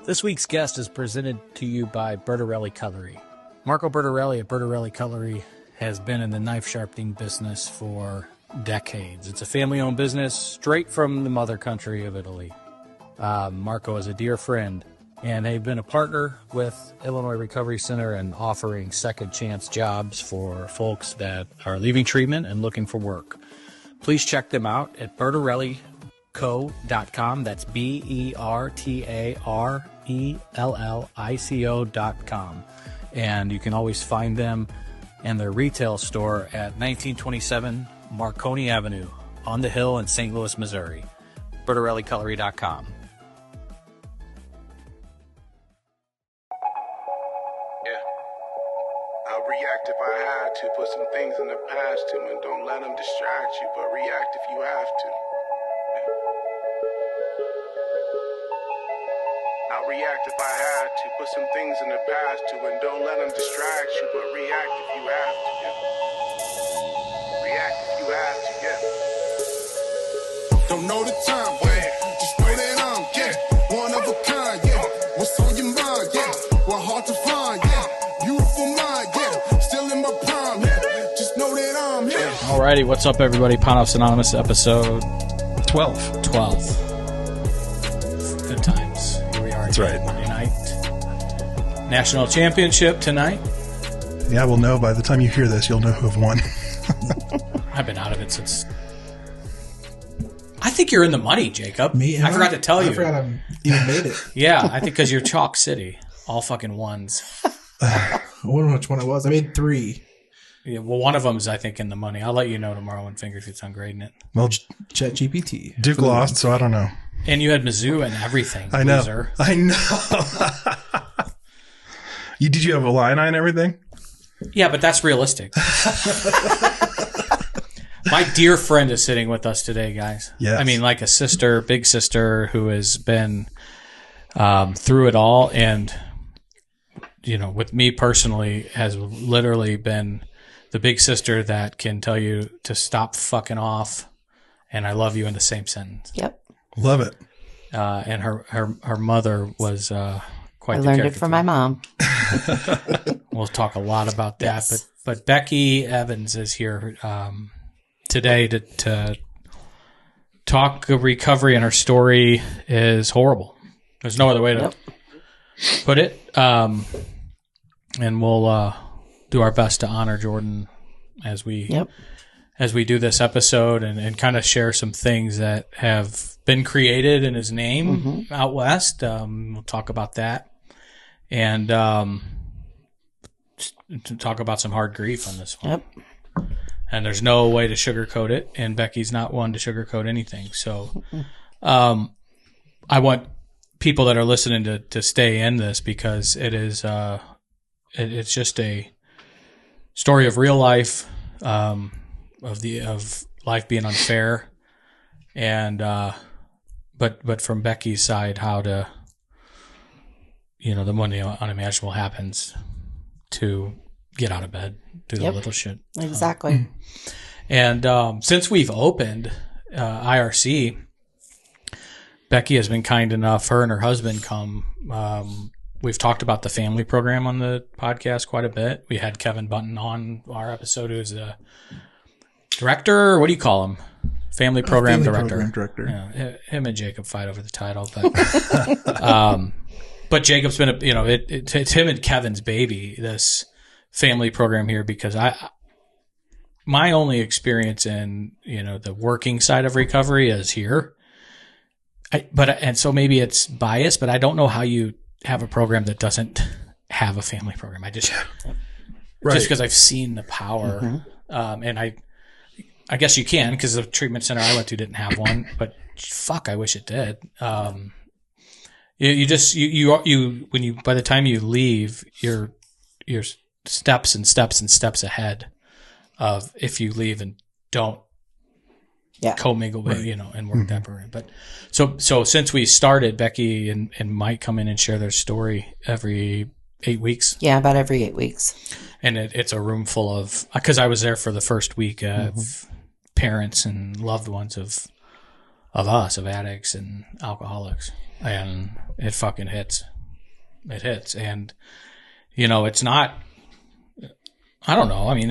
This week's guest is presented to you by Bertarelli Cutlery. Marco Bertarelli at Bertarelli Cutlery has been in the knife sharpening business for decades. It's a family-owned business straight from the mother country of Italy. Marco is a dear friend, and they've been a partner with Illinois Recovery Center and offering second chance jobs for folks that are leaving treatment and looking for work. Please check them out at bertarellico.com. That's BERTARELLICO.com. And you can always find them and their retail store at 1927 Marconi Avenue on the Hill in St. Louis, Missouri. BertarelliCutlery.com. I'll react if I had to. Put some things in the past too, and don't let them distract you, but react if you have to. I'll react if I had to. Put some things in the past too, and don't let them distract you, but react if you have to. React if you have to, Don't know the time, just know that I'm, one of a kind, What's on your mind, What hard to find, Beautiful mind, still in my prime, Just know that I'm here. Alrighty, what's up, everybody? Pound Offs Anonymous, episode 12. Good times. Here we are. That's right. Monday night. National championship tonight. Yeah, we'll know by the time you hear this. You'll know who have won. I've been out of it since. I think you're in the money, Jacob. Me? I forgot to tell you. I forgot I even made it. Yeah, I think because you're Chalk City. All fucking ones. I wonder which one it was. I made 3. Yeah, well, one of them is, I think, in the money. I'll let you know tomorrow when Fingers gets on grading it. Well, ChatGPT. Duke lost, so I don't know. And you had Mizzou and everything. I know. Loser. I know. Did you have a line and everything? Yeah, but that's realistic. My dear friend is sitting with us today, guys. Yes. I mean, like a sister, big sister who has been through it all. And, you know, with me personally, has literally been the big sister that can tell you to stop fucking off and I love you in the same sentence. Yep. Love it. And her mother was quite I the learned character. it from my mom. We'll talk a lot about that. Yes. But Becky Evans is here today to talk recovery, and her story is horrible. There's no other way to put it. And we'll do our best to honor Jordan as we do this episode and kind of share some things that have been created in his name out west. We'll talk about that and to talk about some hard grief on this one. Yep. And there's no way to sugarcoat it, and Becky's not one to sugarcoat anything. So I want people that are listening to stay in this because it is it's just a story of real life, of life being unfair, and but from Becky's side, how to, you know, the one unimaginable happens to get out of bed, do the little shit. Exactly. And since we've opened IRC, Becky has been kind enough, her and her husband come. We've talked about the family program on the podcast quite a bit. We had Kevin Bunton on our episode, who's a director. What do you call him? Family program director. Yeah, him and Jacob fight over the title, but Jacob's been it's him and Kevin's baby, this family program here, because my only experience in, you know, the working side of recovery is here. And so maybe it's biased, but I don't know how you have a program that doesn't have a family program. Just because I've seen the power, and I guess you can, because the treatment center I went to didn't have one, but fuck, I wish it did. You when you, by the time you leave, you're steps and steps and steps ahead of if you leave and don't commingle with, you know, and work that program. But so since we started, Becky and Mike come in and share their story every 8 weeks. Yeah, about every 8 weeks. And it's a room full of, because I was there for the first week of parents and loved ones of addicts and alcoholics, and it fucking hits. it hits. And, it's not, I don't know. I mean,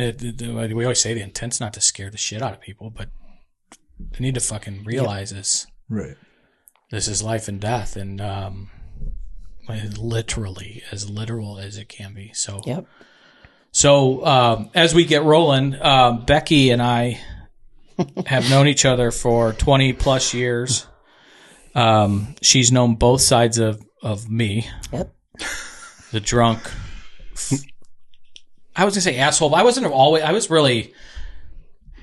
we always say the intent's not to scare the shit out of people, but they need to fucking realize this. Right. This is life and death. And, literally as literal as it can be. So, Yep. So, as we get rolling, Becky and I have known each other for 20 plus years. She's known both sides of me. Yep. The drunk. I was gonna say asshole, but I wasn't always. I was really.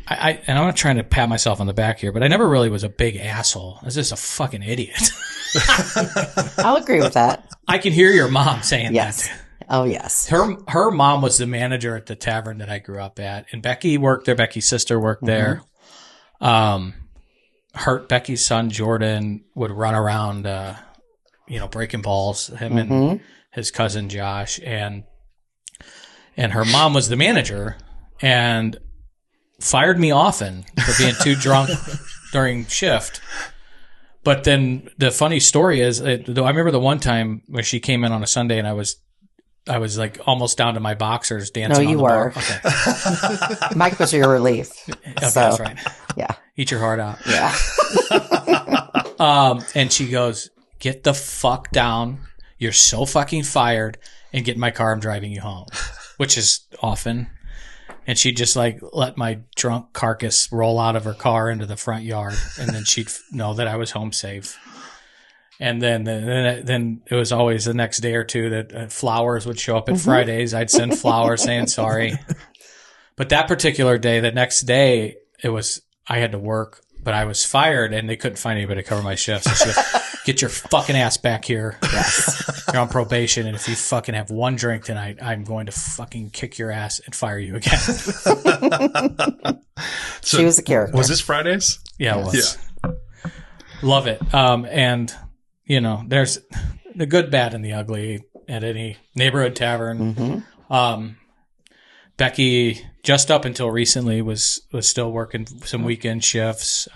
And I'm not trying to pat myself on the back here, but I never really was a big asshole. I was just a fucking idiot. I'll agree with that. I can hear your mom saying Yes. that. Oh, yes. Her mom was the manager at the tavern that I grew up at, and Becky worked there. Becky's sister worked there. Becky's son Jordan would run around, breaking balls. Him and his cousin Josh, and her mom was the manager, and fired me often for being too drunk during shift. But then the funny story is, I remember the one time where she came in on a Sunday, and I was like almost down to my boxers dancing. No, you on the were. bar. Okay. Mike was your relief. Okay, So, that's right. Yeah. Eat your heart out. Yeah. And she goes, "Get the fuck down. You're so fucking fired, and get in my car. I'm driving you home," which is often. And she'd just like let my drunk carcass roll out of her car into the front yard, and then she'd know that I was home safe. And then it was always the next day or two that flowers would show up at Fridays. I'd send flowers saying sorry. But that particular day, the next day, I had to work, but I was fired, and they couldn't find anybody to cover my shift. So she goes, "Get your fucking ass back here. Yes. You're on probation, and if you fucking have one drink tonight, I'm going to fucking kick your ass and fire you again." So She was a character. Was this Fridays? Yeah, it was. Yeah. Love it. And, there's the good, bad, and the ugly at any neighborhood tavern. Becky, just up until recently, was still working some weekend shifts.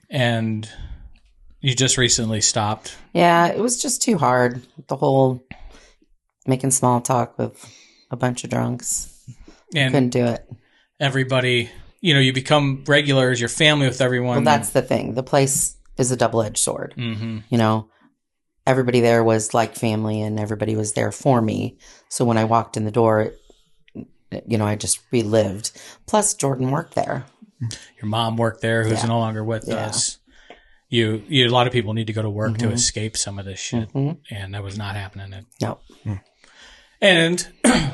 And you just recently stopped. Yeah, it was just too hard. The whole making small talk with a bunch of drunks. And Couldn't do it. everybody, you become regular as your family with everyone. Well, that's the thing. The place is a double-edged sword. Everybody there was like family, and everybody was there for me. So when I walked in the door, I just relived. Plus, Jordan worked there. Your mom worked there, who's no longer with us. A lot of people need to go to work to escape some of this shit, and that was not happening. No. And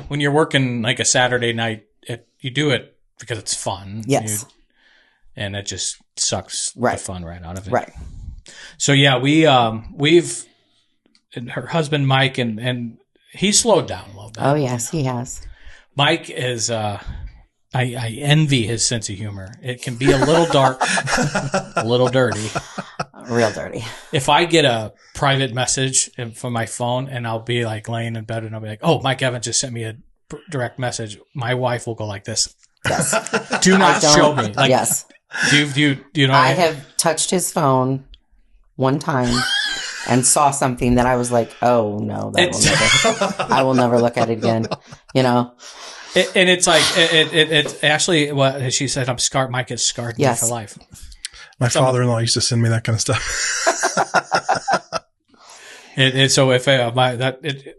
when you're working like a Saturday night, you do it because it's fun. Yes. And it just sucks the fun right out of it. Right. So yeah, we've and her husband Mike, and he slowed down a little bit. Oh yes, he has. Mike is I envy his sense of humor. It can be a little dark, a little dirty. Real dirty. If I get a private message from my phone, and I'll be like laying in bed, and I'll be like, "Oh, Mike Evans just sent me a direct message," my wife will go like this. Yes. Do not show me. Like, yes. Do you know? I have touched his phone one time and saw something that I was like, "Oh no, I will never look at it again." And it's like it's actually what she said. I'm scarred. Mike is scarred me for life. My father-in-law used to send me that kind of stuff.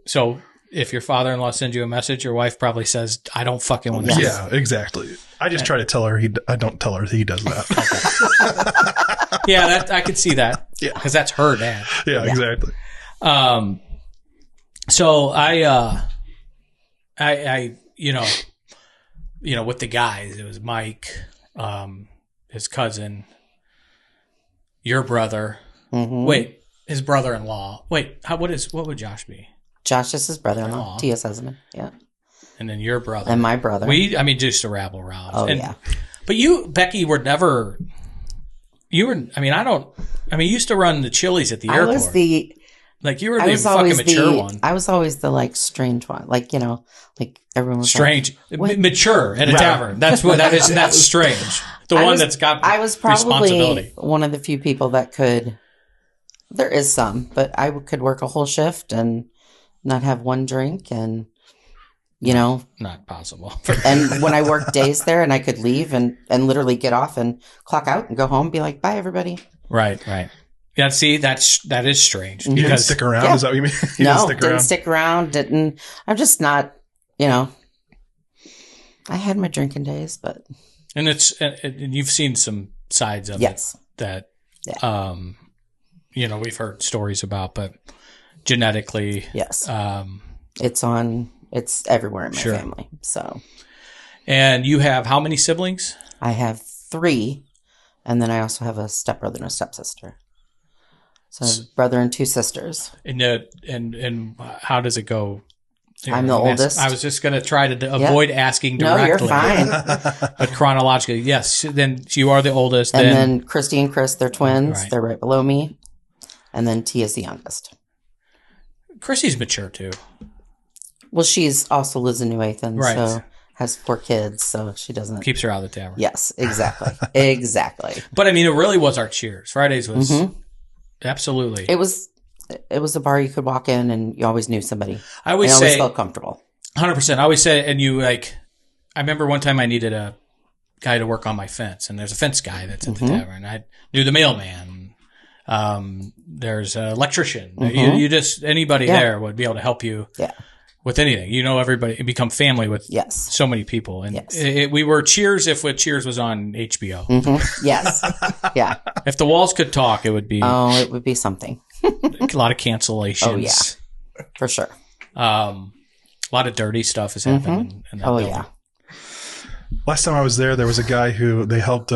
So if your father-in-law sends you a message, your wife probably says, "I don't fucking want to." Yeah, exactly. I just try to tell her I don't tell her he does that. Yeah, I could see that. Yeah, because that's her dad. Yeah, exactly. So I with the guys, it was Mike, his cousin, your brother. Wait, his brother-in-law. Wait, what would Josh be? Josh is his brother-in-law, Tia's husband. Yeah. And then your brother. And my brother. Just to rabble around. Oh, yeah. But you, Becky, you used to run the Chili's at the airport. I was the fucking mature one. I was always the strange one. Like everyone was strange. Mature at a tavern. That's what that is. That's strange. The one that's got I was probably responsibility. one of the few people that could There is some, but I could work a whole shift and not have one drink and, you know. Not possible. And when I worked days there and I could leave and literally get off and clock out and go home, be like, bye, everybody. Right. Yeah, see, that is strange. You didn't stick around? Is that what you mean? You No, didn't stick around. I'm just not, you know. I had my drinking days, but. And and you've seen some sides of it that, you know, we've heard stories about, but genetically. Yes. It's everywhere in my family. So. And you have how many siblings? I have 3. And then I also have a stepbrother and a stepsister. So I have a brother and 2 sisters. And how does it go? I'm the oldest. I was just going to try to avoid asking directly. No, you're fine. But chronologically, yes. Then you are the oldest. And then Christy and Chris, they're twins. Right. They're right below me. And then T is the youngest. Chrissy's mature too. Well, she's also lives in New Athens, right. So has 4 kids, so she doesn't. Keeps her out of the tavern. Yes, exactly. Exactly. But I mean, it really was our Cheers. Fridays was absolutely. It was a bar you could walk in and you always knew somebody. I always felt comfortable. 100%. I always say, and you like, I remember one time I needed a guy to work on my fence, and there's a fence guy that's at the tavern. I knew the mailman. There's an electrician. You just, anybody there would be able to help you with anything. You know, everybody, it become family with so many people. And we were Cheers if Cheers was on HBO. Yes. Yeah. If the walls could talk, it would be. Oh, it would be something. A lot of cancellations. Oh, yeah. For sure. A lot of dirty stuff has happened in that building. Yeah. Last time I was there was a guy who they helped.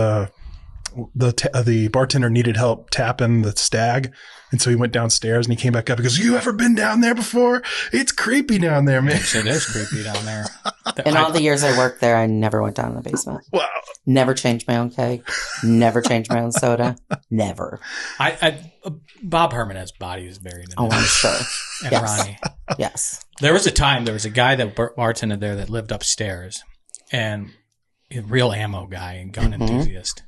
The bartender needed help tapping the stag, and so he went downstairs and he came back up. He goes, "You ever been down there before? It's creepy down there, man." It is creepy down there. In all the years I worked there, I never went down in the basement. Wow. Never changed my own keg. Never changed my own soda. Never. Bob Herman has bodies buried in Oh, there. I'm sure. And Yes. Ronnie. Yes. There was a guy that bartended there that lived upstairs, and a real ammo guy and gun enthusiast.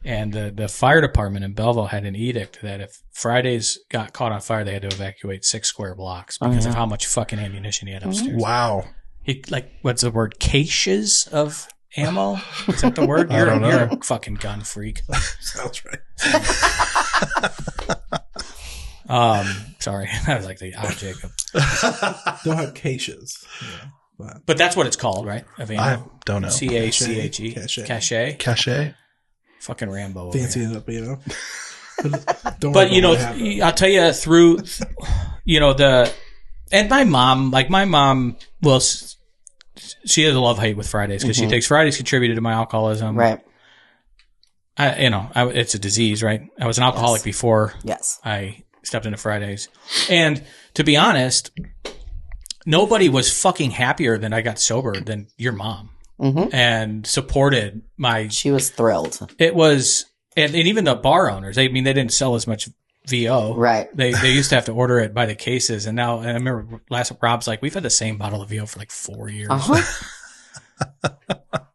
And the fire department in Belleville had an edict that if Fridays got caught on fire, they had to evacuate 6 square blocks because of how much fucking ammunition he had upstairs. Wow. He what's the word? Caches of ammo? Is that the word? You're a fucking gun freak. Sounds right. Sorry, I was like the Jacob. Don't have caches. But that's what it's called, right? Of ammo. I don't know. CACHE. Cache. Cachet. Fucking Rambo. Over Fancy here. it up, you know. But you know, I'll tell you through, you know, and my mom, well, she has a love hate with Fridays because she thinks Fridays contributed to my alcoholism. Right. It's a disease, right? I was an alcoholic before I stepped into Fridays. And to be honest, nobody was fucking happier than I got sober than your mom. And supported She was thrilled. It was, and even the bar owners, they didn't sell as much VO. Right. They used to have to order it by the cases. And now, and I remember Rob's like, we've had the same bottle of VO for like 4 years.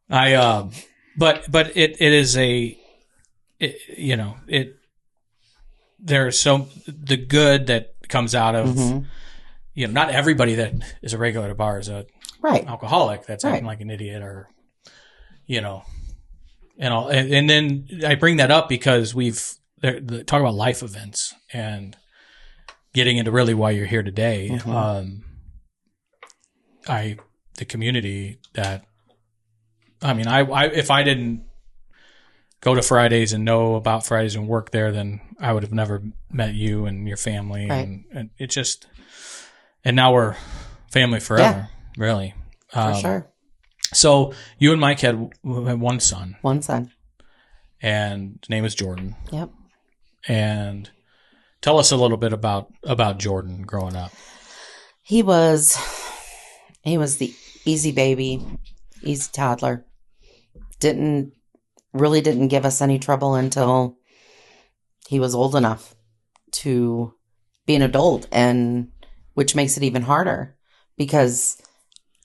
But it is there's the good that comes out of, not everybody that is a regular at a bar is a alcoholic that's acting like an idiot or, and then I bring that up because talk about life events and getting into really why you're here today. The community that, if I didn't go to Fridays and know about Fridays and work there, then I would have never met you and your family. Right. And it just, and now we're family forever, really. For sure. So you and Mike had one son. One son. And his name is Jordan. Yep. And tell us a little bit about Jordan growing up. He was the easy baby, easy toddler. Didn't give us any trouble until he was old enough to be an adult, and which makes it even harder because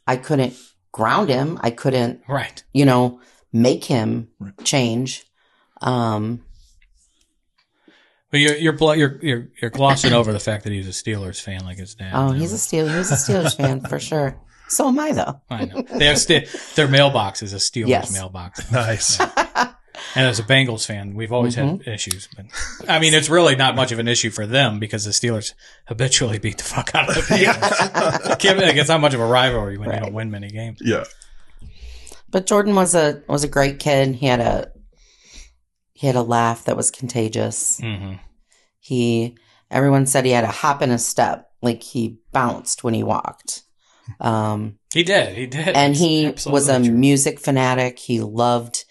I couldn't ground him. I couldn't, make him change. But you're glossing over the fact that he's a Steelers fan like his dad. Oh, he was a Steelers fan for sure. So am I, though. I know. They have their mailbox is a Steelers Yes. mailbox. Nice. And as a Bengals fan, we've always had issues. But I mean, it's really not much of an issue for them because the Steelers habitually beat the fuck out of the Bengals. It's not much of a rivalry when you don't win many games. Yeah. But Jordan was a great kid. He had a laugh that was contagious. Mm-hmm. Everyone said he had a hop and a step, like he bounced when he walked. He did. And he Absolutely was a true. music fanatic. He loved.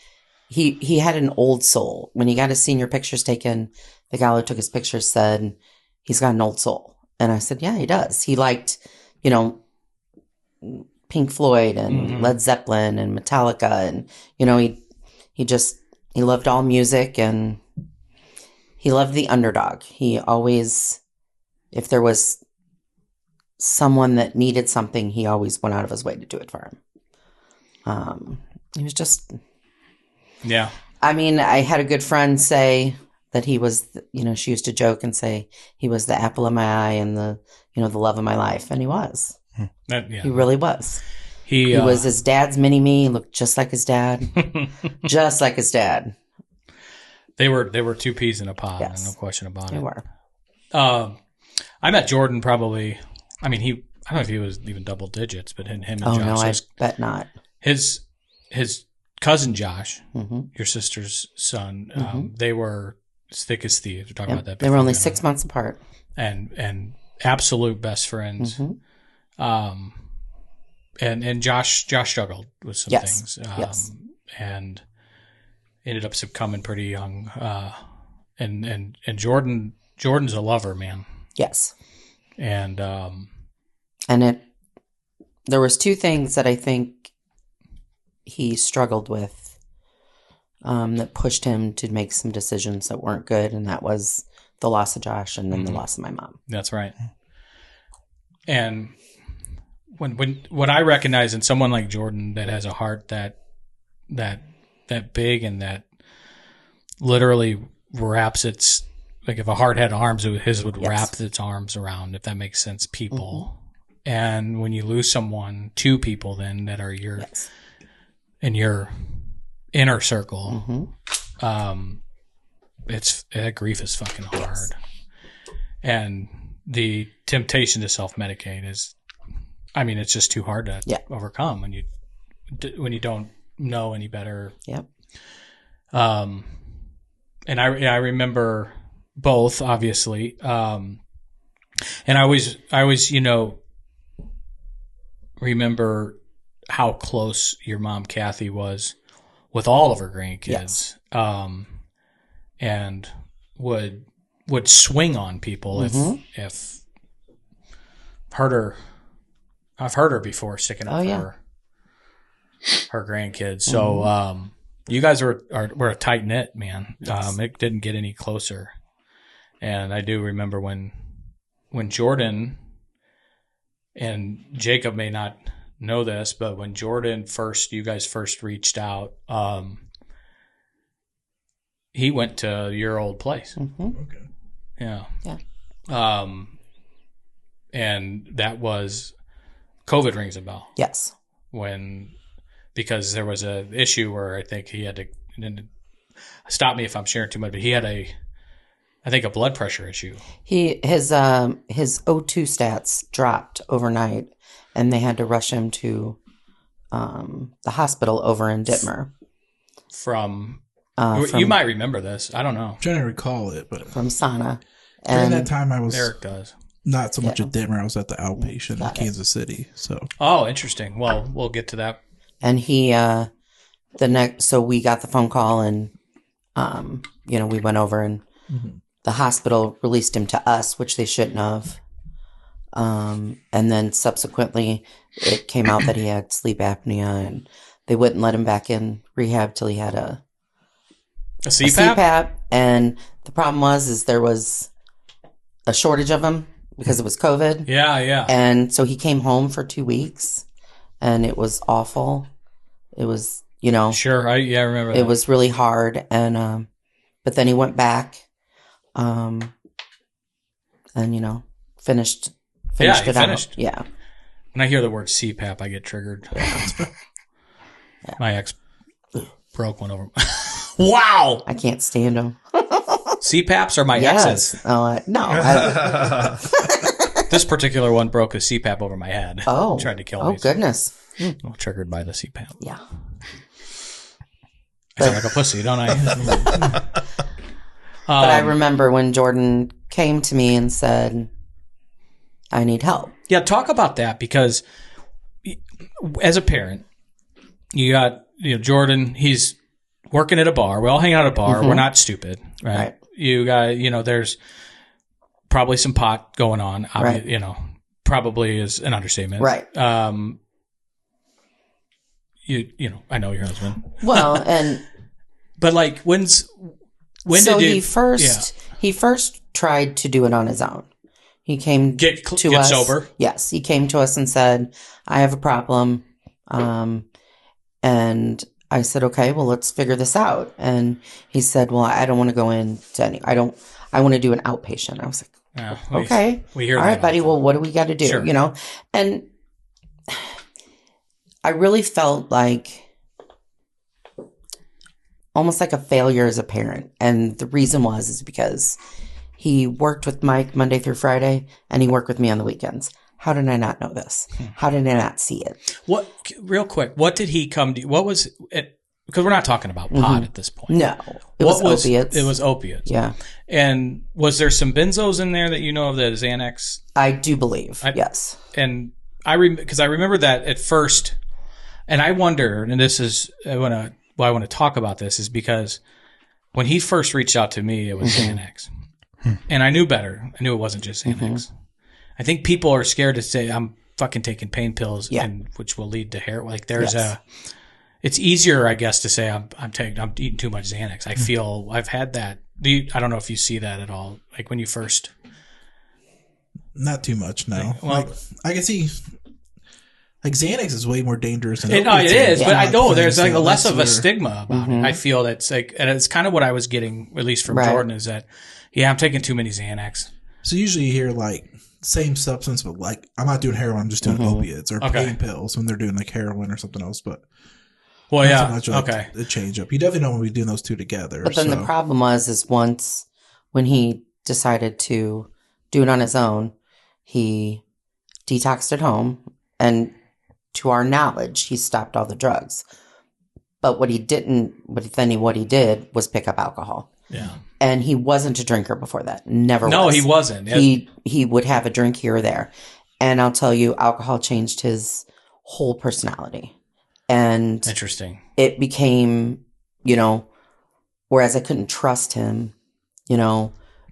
He had an old soul. When he got his senior pictures taken, the guy who took his pictures said he's got an old soul, and I said, yeah, he does. He liked, Pink Floyd and Led Zeppelin and Metallica, and he loved all music, and he loved the underdog. He always, if there was someone that needed something, he always went out of his way to do it for him. He was just, Yeah. I mean, I had a good friend say that he was, she used to joke and say he was the apple of my eye and the love of my life, and he was. He really was. He was his dad's mini-me. He looked just like his dad. Just like his dad. They were two peas in a pod, Yes. no question about it. They were. I met Jordan probably, I mean, I don't know if he was even double digits, but him and Josh. No, I bet not. His cousin Josh, Mm-hmm. your sister's son, they were as thick as thieves. We're talking about that. They were before, only 6 months apart. and absolute best friends. Mm-hmm. And Josh struggled with some Yes. things. Yes. And ended up succumbing pretty young. And Jordan's a lover, man. Yes. And there was two things that I think he struggled with that pushed him to make some decisions that weren't good, and that was the loss of Josh and then the loss of my mom. that's right. And when what I recognize in someone like Jordan that has a heart that big and that literally wraps its, like if a heart had arms, his would wrap its arms around, if that makes sense, people. And when you lose someone, two people then that are in your inner circle, that grief is fucking hard. And the temptation to self-medicate is, I mean, it's just too hard to overcome when you don't know any better. Yep. And I remember both, obviously. And I always, remember how close your mom, Kathy, was with all of her grandkids. And would swing on people if I've heard her before sticking up for her grandkids. So, you guys were a tight knit, man. Yes. It didn't get any closer. And I do remember when Jordan, and Jacob may not know this, but when you guys first reached out, he went to your old place. Okay. Yeah. Yeah. And that was, COVID rings a bell. Yes. Because there was a issue where I think he had to, stop me if I'm sharing too much, but he had I think a blood pressure issue. His O2 stats dropped overnight, and they had to rush him to the hospital over in Dittmer. You might remember this. I don't know. I'm trying to recall it, but From Sana. during And that time I was Eric does. not so much at Denver. I was at the outpatient in Kansas City. So Oh, interesting. Well, we'll get to that. And he, so we got the phone call, and, we went over, and the hospital released him to us, which they shouldn't have. And then subsequently it came out that he had sleep apnea, and they wouldn't let him back in rehab till he had a CPAP? CPAP. And the problem was there was a shortage of them because it was COVID. Yeah. And so he came home for 2 weeks, and it was awful. It was, Sure. I remember that. it was really hard. And, but then he went back. And, finished Yeah, it finished. out. Yeah. When I hear the word CPAP, I get triggered. My ex broke one over. Wow. I can't stand them. CPAPs are my exes. No. This particular one broke a CPAP over my head. Oh. Tried to kill me. Oh, goodness. Well, triggered by the CPAP. Yeah. I sound like a pussy, don't I? But I remember when Jordan came to me and said, I need help. Yeah, talk about that, because as a parent, you got Jordan, he's working at a bar. We all hang out at a bar. We're not stupid, right? You got, there's probably some pot going on. Right. Probably is an understatement. Right. I know your husband. Well, but like when so did you, he first tried to do it on his own. He came get us sober? Yes, he came to us and said, I have a problem. And I said, okay, well, let's figure this out. And he said, well, I don't want to go into I want to do an outpatient. I was like, okay. We hear all that right, buddy. often. Well, what do we got to do? Sure. And I really felt like almost like a failure as a parent. And the reason is because he worked with Mike Monday through Friday and he worked with me on the weekends. How did I not know this? How did I not see it? Real quick, what did he come to? What was it? Because we're not talking about pot at this point. No, it was opiates. It was opiates. Yeah. And was there some benzos in there that you know of, the Xanax? I do believe, yes. And because I remember that at first, and I wonder, and this is why I want to talk about this, is because when he first reached out to me, it was Xanax. And I knew better. I knew it wasn't just Xanax. I think people are scared to say, I'm fucking taking pain pills, and which will lead to hair. Like it's easier, I guess, to say I'm eating too much Xanax. I feel I've had that. I don't know if you see that at all. Like when you first. Not too much, no. Well, I can see. Like Xanax is way more dangerous than it is, but I know there's like less of a stigma about it. I feel that's like, and it's kind of what I was getting, at least from Jordan, is that, I'm taking too many Xanax. So usually you hear like same substance, but like I'm not doing heroin, I'm just doing opiates or pain pills when they're doing like heroin or something else. But so much like a change up. You definitely don't want to be doing those two together. But then the problem is once when he decided to do it on his own, he detoxed at home, and to our knowledge, he stopped all the drugs. But what he did was pick up alcohol. Yeah. And he wasn't a drinker before that. Never was. No, he wasn't. He would have a drink here or there. And I'll tell you, alcohol changed his whole personality. And interesting. It became, whereas I couldn't trust him,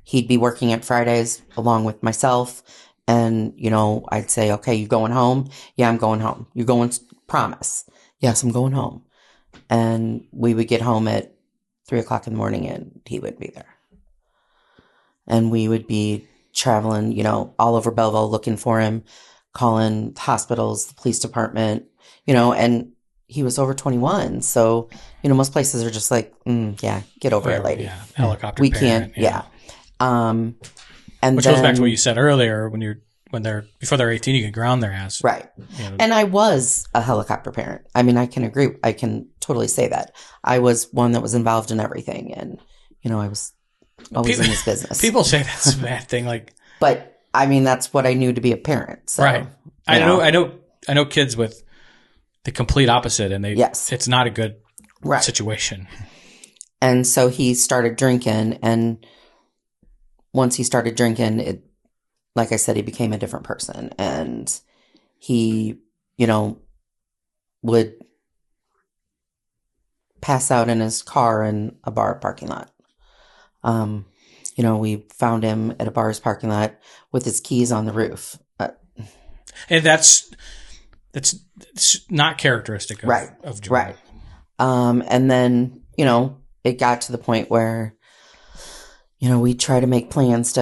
he'd be working at Fridays along with myself. And, I'd say, okay, you going home? Yeah, I'm going home. You going? Promise. Yes, I'm going home. And we would get home at 3:00 in the morning and he would be there. And we would be traveling, all over Belleville looking for him, calling hospitals, the police department, and he was over 21. So, most places are just like, get over it, lady. Yeah, helicopter we parent, can't, yeah. And which goes back to what you said earlier, before they're 18, you can ground their ass. Right. And I was a helicopter parent. I mean, I can agree. I can totally say that. I was one that was involved in everything. And, I was always in this business. People say that's a bad thing. But I mean, that's what I knew to be a parent. So, right. I know kids with the complete opposite, and it's not a good situation. And so he started drinking, and once he started drinking, like I said, he became a different person, and he, would pass out in his car in a bar parking lot. We found him at a bar's parking lot with his keys on the roof. And that's not characteristic of Jordan. Right. And then, it got to the point where, we try to make plans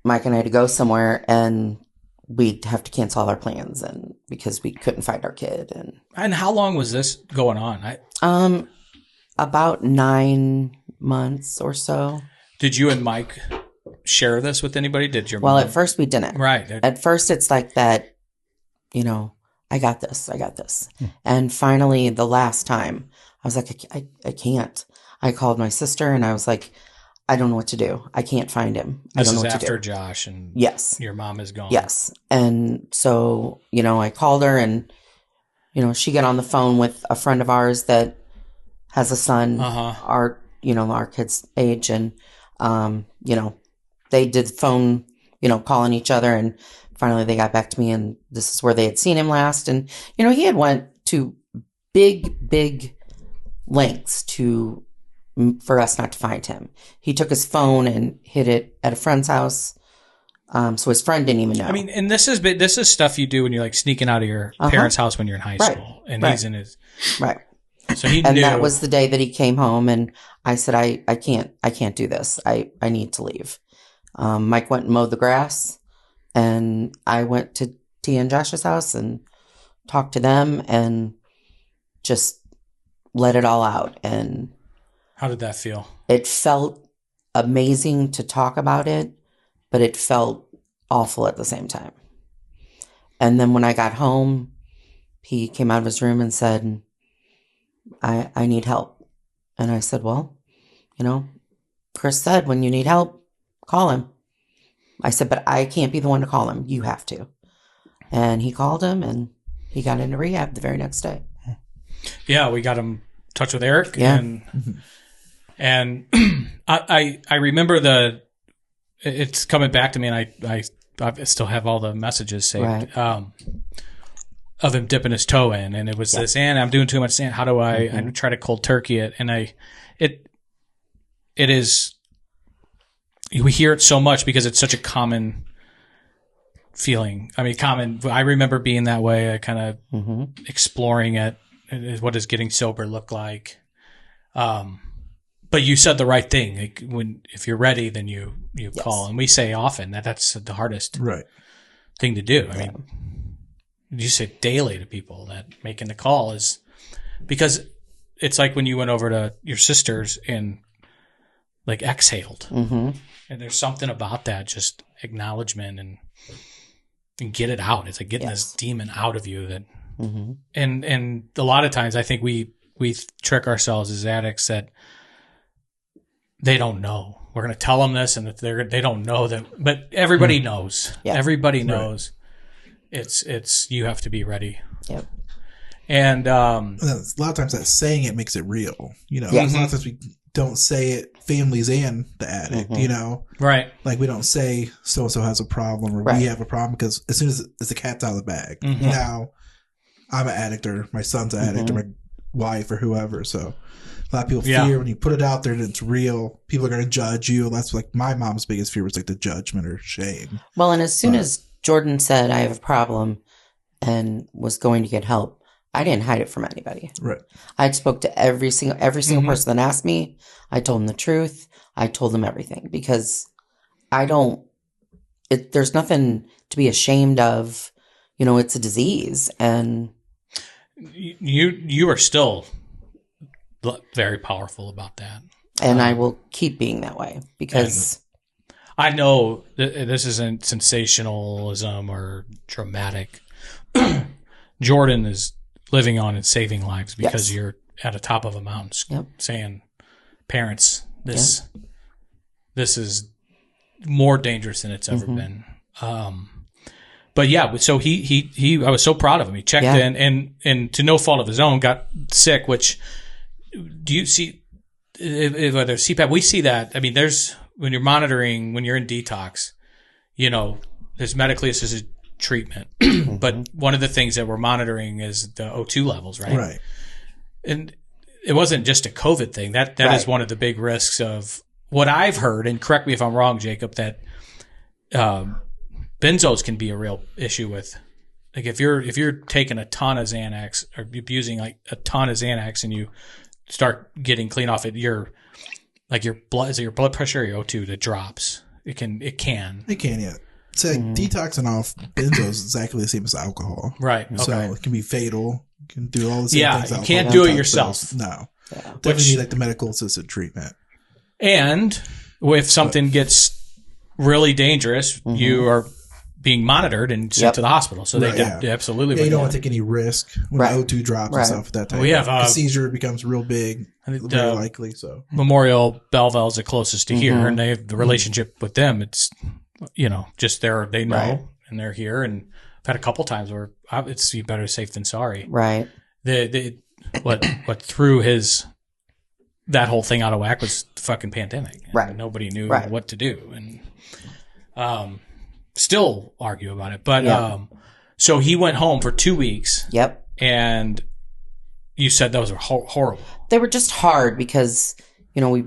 Mike and I to go somewhere, and we'd have to cancel all our plans because we couldn't find our kid. And how long was this going on? About 9 months or so. Did you and Mike share this with anybody? Did your Well, mom? at first we didn't. Right. At first it's like that, you know, I got this. And finally, the last time, I was like, I can't. I called my sister and I was like, I don't know what to do. I can't find him. I don't know what to do. This is after Josh and yes, your mom is gone. Yes. And so, you know, I called her and, you know, she got on the phone with a friend of ours that has a son, our kid's age. And, you know, they did phone, you know, calling each other. And finally they got back to me and this is where they had seen him last. And, you know, he had went to big lengths for us not to find him. He took his phone and hid it at a friend's house. So his friend didn't even know. I mean, and this is stuff you do when you're like sneaking out of your parents' house when you're in high school, and he's in his right. So he and knew. That was the day that he came home, and I said, I can't do this. I need to leave. Mike went and mowed the grass, and I went to Tia and Josh's house and talked to them and just let it all out. And how did that feel? It felt amazing to talk about it, but it felt awful at the same time. And then when I got home, he came out of his room and said, I need help. And I said, well, you know, Chris said, when you need help, call him. I said, but I can't be the one to call him. You have to. And he called him and he got into rehab the very next day. Yeah, we got him in touch with Eric. Yeah. And I remember it's coming back to me, and I still have all the messages saved of him dipping his toe in, and it was this, and I'm doing too much sand. How do I try to cold turkey it? And it is, we hear it so much because it's such a common feeling. I mean, I remember being that way, I kind of exploring it. What does getting sober look like? But you said the right thing. Like if you're ready, then you call. And we say often that's the hardest thing to do. I mean, you say daily to people that making the call is because it's like when you went over to your sister's and like exhaled. And there's something about that, just acknowledgement and get it out. It's like getting this demon out of you that, and a lot of times I think we trick ourselves as addicts that they don't know. We're going to tell them this, and that they don't know that, but everybody knows. Yeah. Everybody knows. It's you have to be ready. Yep. And a lot of times that saying it makes it real. You know, a lot of times we don't say it, families and the addict. You know, right? Like we don't say so and so has a problem or we have a problem because as soon as it's the cat's out of the bag. Now I'm an addict or my son's an addict or my wife or whoever. So a lot of people fear when you put it out there that it's real, people are going to judge you. That's like my mom's biggest fear was like the judgment or shame. Well, and as soon as Jordan said, I have a problem and was going to get help, I didn't hide it from anybody. Right. I spoke to every single person that asked me. I told them the truth. I told them everything because there's nothing to be ashamed of. You know, it's a disease and you are still very powerful about that. And I will keep being that way because I know this isn't sensationalism or dramatic. Jordan is living on and saving lives because you're at the top of a mountain saying, parents, this is more dangerous than it's ever been. But yeah, so he I was so proud of him. He checked in and to no fault of his own got sick, which do you see whether it's CPAP, we see that. I mean, when you're monitoring, when you're in detox, you know, there's medically assisted treatment. But one of the things that we're monitoring is the O2 levels, right? Right. And it wasn't just a COVID thing. That is one of the big risks of what I've heard, and correct me if I'm wrong, Jacob, that benzos can be a real issue with. Like if you're taking a ton of Xanax or abusing like a ton of Xanax and you start getting clean off it, your blood pressure or your O2 that drops. It can, yeah. It's like detoxing off benzos is exactly the same as alcohol. Right. Okay. So it can be fatal. You can do all the same things. Yeah, you can't do it yourself. No. Definitely need like the medical assisted treatment. And if something gets really dangerous, you are being monitored and sent to the hospital. So they absolutely. Yeah, you don't want to take any risk when O2 drops and stuff. That type. The seizure becomes real big, very likely. So Memorial Belleville is the closest to here, and they have the relationship with them. It's just they know and they're here. And I've had a couple times where it's better safe than sorry. Right. What threw that whole thing out of whack was the fucking pandemic. Right. Nobody knew what to do, and still argue about it. But so he went home for 2 weeks. Yep. And you said those were horrible. They were just hard because we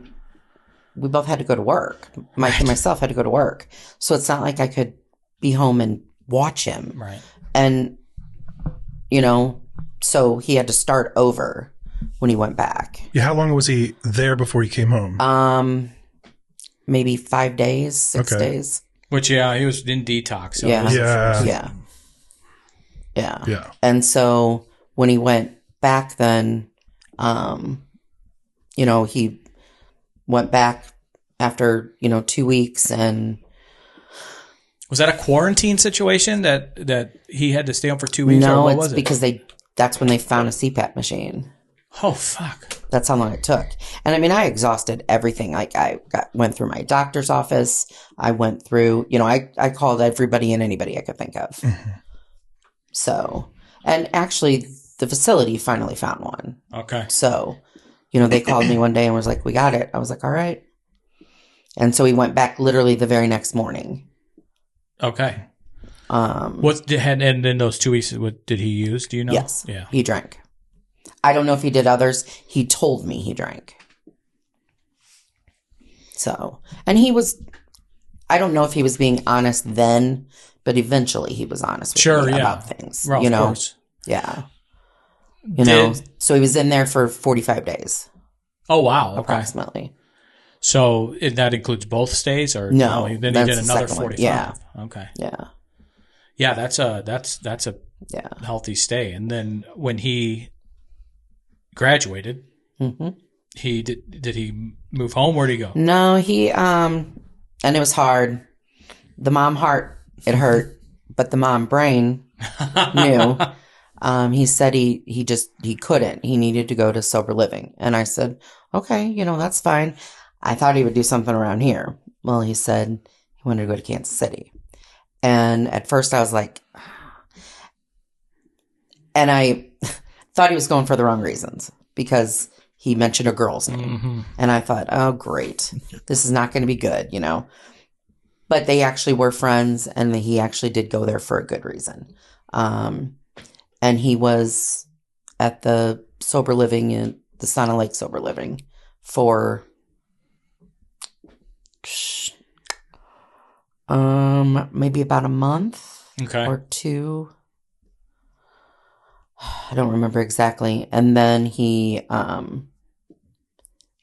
both had to go to work. Mike and myself had to go to work, so it's not like I could be home and watch him. Right. And so he had to start over when he went back. Yeah, how long was he there before he came home? Maybe 5 days, 6 days. Which he was in detox. So yeah. And so when he went back, then, he went back after 2 weeks. And was that a quarantine situation that he had to stay home for 2 weeks? No, or it's because that's when they found a CPAP machine. Oh, fuck. That's how long it took. And I mean, I exhausted everything. Like went through my doctor's office. I went through, I called everybody and anybody I could think of. Mm-hmm. So, and actually the facility finally found one. Okay. So, they called me one day and was like, we got it. I was like, all right. And so we went back literally the very next morning. Okay. And in those 2 weeks, what did he use? Do you know? Yes. Yeah. He drank. I don't know if he did others. He told me he drank. So, and I don't know if he was being honest then, but eventually he was honest with me about things. Well, of course. Yeah. So he was in there for 45 days. Oh, wow. Okay. Approximately. So that includes both stays or no? Then he did another 45. Yeah. Okay. Yeah. Yeah, that's a healthy stay. And then when he graduated, he did he move home? Where'd he go? No, he and it was hard. The mom heart, it hurt, but the mom brain knew. He said he couldn't. He needed to go to sober living. And I said, okay, that's fine. I thought he would do something around here. Well, he said he wanted to go to Kansas City. And at first I was like, and I thought he was going for the wrong reasons because he mentioned a girl's name. Mm-hmm. And I thought, oh, great. This is not going to be good, But they actually were friends, and he actually did go there for a good reason. And he was at the sober living in the Santa Lake sober living for maybe about a month or two. I don't remember exactly. And then he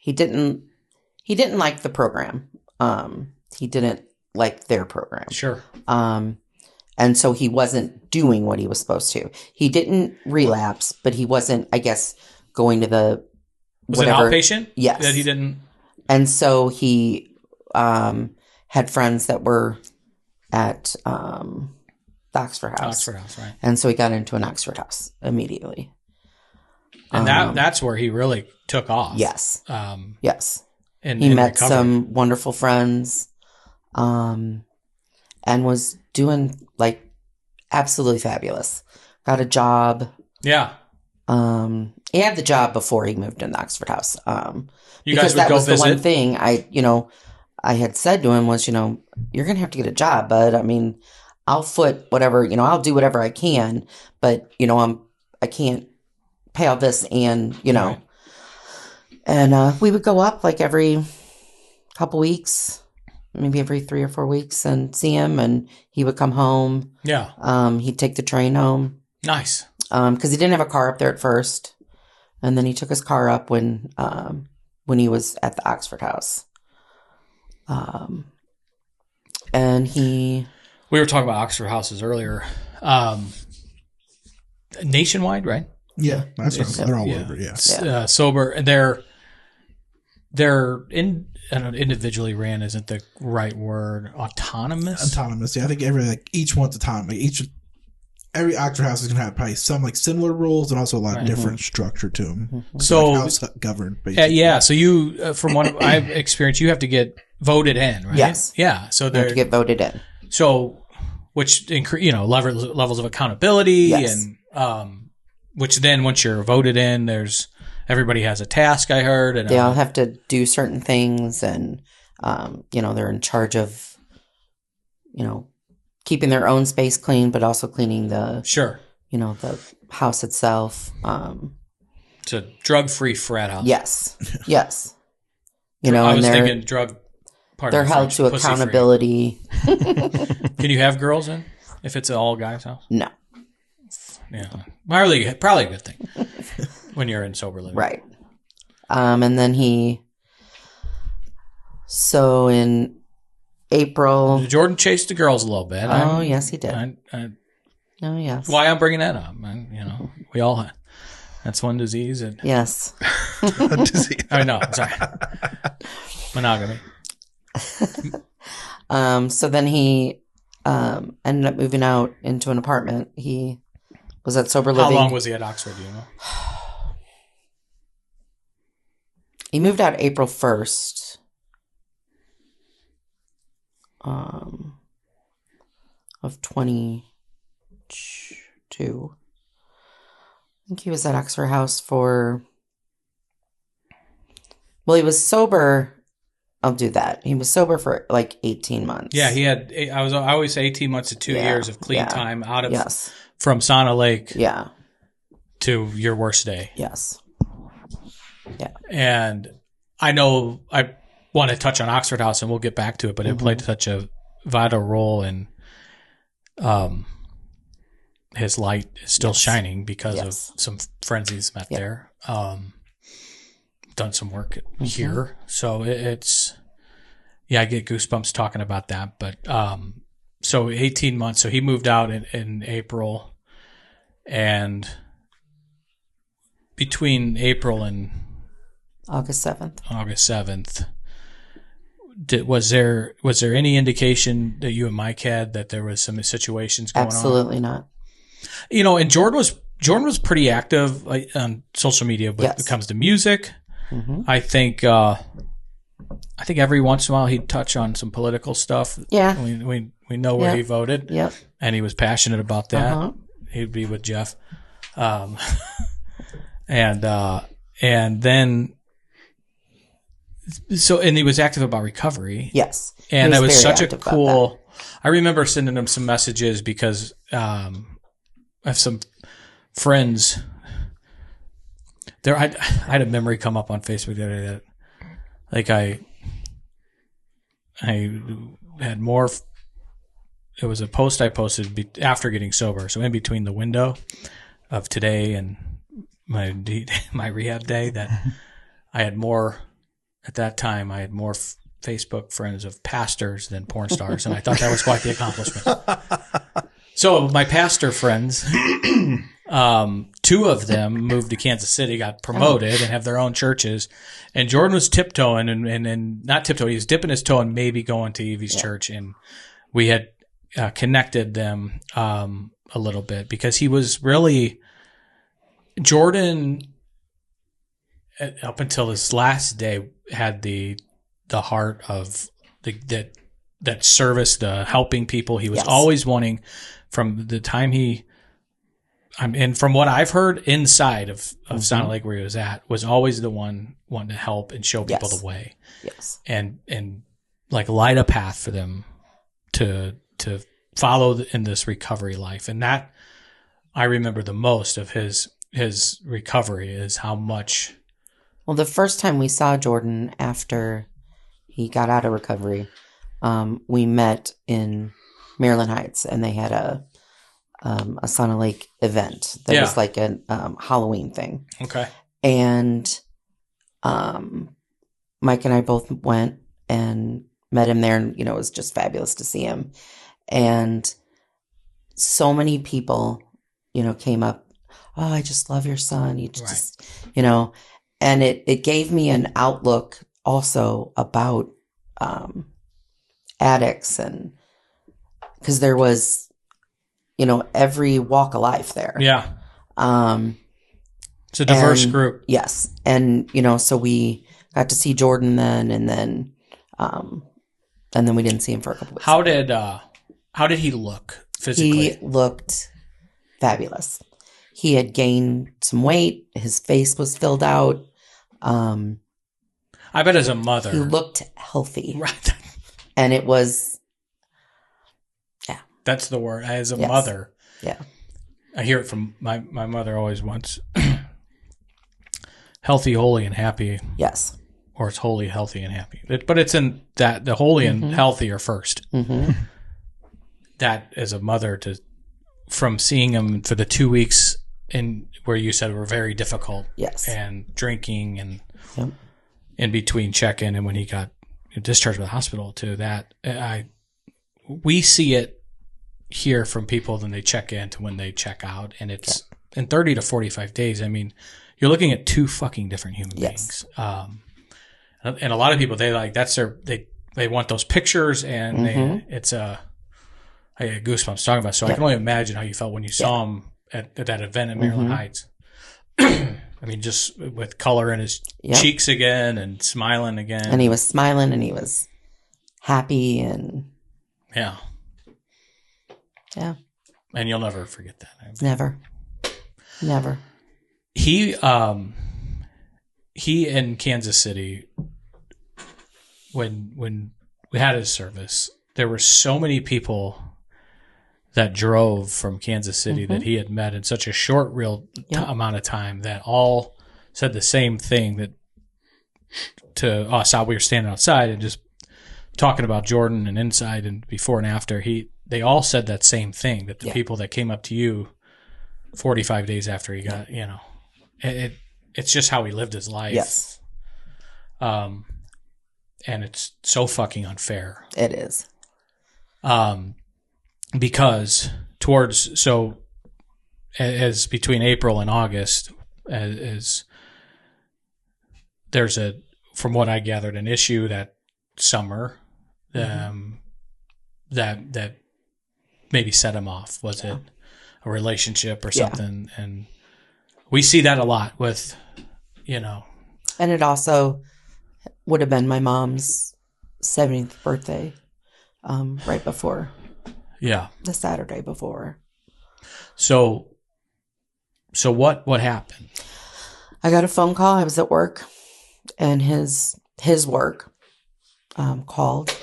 didn't like the program. He didn't like their program. Sure. And so he wasn't doing what he was supposed to. He didn't relapse, but he wasn't, I guess, going to the whatever. Was it outpatient? Yes. That he didn't. And so he had friends that were at the Oxford House. Oxford House, right. And so he got into an Oxford House immediately. And that's where he really took off. Yes. Yes. And he met some wonderful friends and was doing absolutely fabulous. Got a job. Yeah. He had the job before he moved in the Oxford House. You guys would that go was visit? The one thing I had said to him was, you're going to have to get a job, bud. I mean, I'll foot whatever, I'll do whatever I can, but, I can't pay all this and, Right. And we would go up every couple weeks, maybe every 3 or 4 weeks and see him, and he would come home. Yeah. He'd take the train home. Nice. Because he didn't have a car up there at first. And then he took his car up when he was at the Oxford House. And we were talking about Oxford houses earlier. Nationwide, right? Yeah, that's right. They're all over. Yeah. Sober. they're I don't know, individually ran isn't the right word. Autonomous. Yeah, I think each one's autonomous. Every Oxford house is going to have probably some like similar rules and also a lot of different structure to them. So like house governed, basically. yeah. So you, from what I've experienced, you have to get voted in, right? Yes. Yeah. So they have to get voted in. So, which levels of accountability, and which then once you're voted in, everybody has a task. I heard, and they all have to do certain things, and they're in charge of keeping their own space clean, but also cleaning the the house itself. It's a drug-free frat house. Yes. I was thinking drug. They're held to accountability. Can you have girls in if it's an all guys house? No. Yeah, probably a good thing when you're in sober living, right? And then so in April, Jordan chased the girls a little bit. Oh, yes, he did. Oh, yes. Why I'm bringing that up? We all. That's one disease. And yes. A disease. I know. Sorry. Monogamy. So then he ended up moving out into an apartment. He was at sober living. How long was he at Oxford? Do you know? He moved out April 1st. Of 22. I think he was at Oxford House for. Well, he was sober. I'll do that. He was sober for like 18 months. Yeah, he had. I always say 18 months to 2 years of clean time out of from Sauna Lake. Yeah. To your worst day. Yes. Yeah. And I know I want to touch on Oxford House, and we'll get back to it, but it played such a vital role in his light is still shining because of some friends he's met there. Done some work here. So it's, I get goosebumps talking about that. But so 18 months. So he moved out in April, and between April and August 7th. Was there any indication that you and Mike had that there was some situations going on? Absolutely not. And Jordan was pretty active on social media when it comes to music. Mm-hmm. I think every once in a while he'd touch on some political stuff. Yeah, we know where he voted. Yep, and he was passionate about that. He'd be with Jeff, and then. So, and he was active about recovery. Yes. And it was such a cool, I remember sending him some messages because, I have some friends there. I had a memory come up on Facebook the other day that like I had more, it was a post I posted after getting sober. So in between the window of today and my rehab day that I had more. At that time, I had more Facebook friends of pastors than porn stars, and I thought that was quite the accomplishment. So my pastor friends, 2 of them moved to Kansas City, got promoted, and have their own churches. And Jordan was tiptoeing, and not tiptoeing, he was dipping his toe and maybe going to Evie's church. And we had connected them a little bit because he was really – Jordan – up until his last day, had the heart of that service, the helping people. He was always wanting, from the time and from what I've heard inside of Sound Lake where he was at, was always the one wanting to help and show people the way. Yes, and like light a path for them to follow in this recovery life, and that I remember the most of his recovery is how much. Well, the first time we saw Jordan after he got out of recovery, we met in Maryland Heights, and they had a Sauna Lake event that was like a Halloween thing. Okay. And Mike and I both went and met him there, and it was just fabulous to see him. And so many people, came up. Oh, I just love your son. You just, and it gave me an outlook also about addicts, and because there was, every walk of life there. Yeah. It's a diverse group. Yes. And, so we got to see Jordan then, and then we didn't see him for a couple weeks. How did he look physically? He looked fabulous. He had gained some weight. His face was filled out. I bet as a mother. He looked healthy. Right. And it was, yeah. That's the word. As a mother. Yeah. I hear it from my mother always wants healthy, holy, and happy. Yes. Or it's holy, healthy, and happy. But it's in that the holy and healthy are first. Mm-hmm. That as a mother from seeing him for the 2 weeks in where you said were very difficult. Yes. And drinking and in between check-in and when he got discharged from the hospital to that, we see it here from people when they check in to when they check out, and it's in 30 to 45 days. I mean, you're looking at two fucking different human beings. And a lot of people, they they want those pictures, and I get goosebumps talking about it. So I can only imagine how you felt when you saw him at that event in Maryland Heights. I mean, just with color in his cheeks again and smiling again. And he was smiling and he was happy and... Yeah. Yeah. And you'll never forget that. Never. He in Kansas City, when we had his service, there were so many people that drove from Kansas City that he had met in such a short, amount of time that all said the same thing that to us. We were standing outside and just talking about Jordan and inside and before and after. They all said that same thing, that the people that came up to you 45 days after he got, it's just how he lived his life. Yes. And it's so fucking unfair. It is. Because as between April and August, as there's from what I gathered, an issue that summer, that maybe set him off. Was it a relationship or something? And we see that a lot with, And it also would have been my mom's 70th birthday, right before. Yeah. The Saturday before. So what happened? I got a phone call. I was at work, and his work called.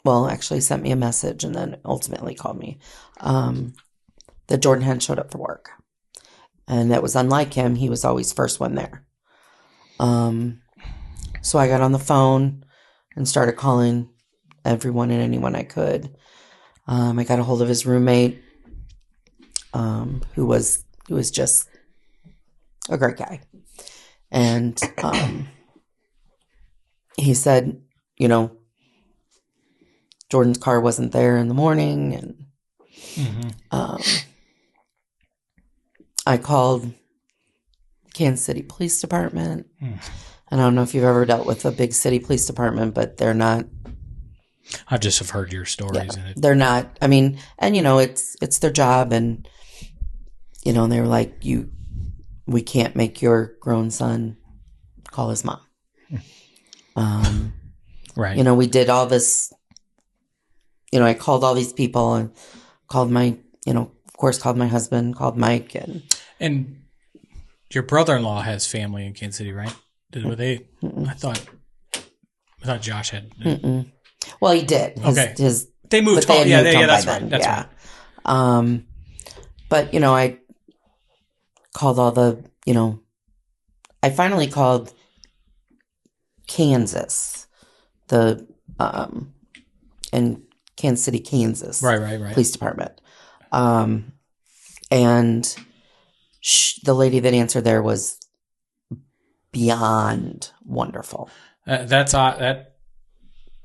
Well, actually sent me a message and then ultimately called me. That Jordan hadn't showed up for work. And that was unlike him. He was always first one there. So I got on the phone and started calling everyone and anyone I could. I got a hold of his roommate, who was just a great guy. And he said, Jordan's car wasn't there in the morning, and I called Kansas City Police Department. And I don't know if you've ever dealt with a big city police department, but they're not. I just have heard your stories. Yeah, they're not. I mean, and it's their job, and they were like, we can't make your grown son call his mom. Right. We did all this. I called all these people and called my, of course, called my husband, called Mike, and your brother-in-law has family in Kansas City, right? Were they? I thought Josh had. Well, he did. They moved home. That's right. That's right. But I called all the. I finally called Kansas, in Kansas City, Kansas. Right. Police Department. And the lady that answered there was beyond wonderful. That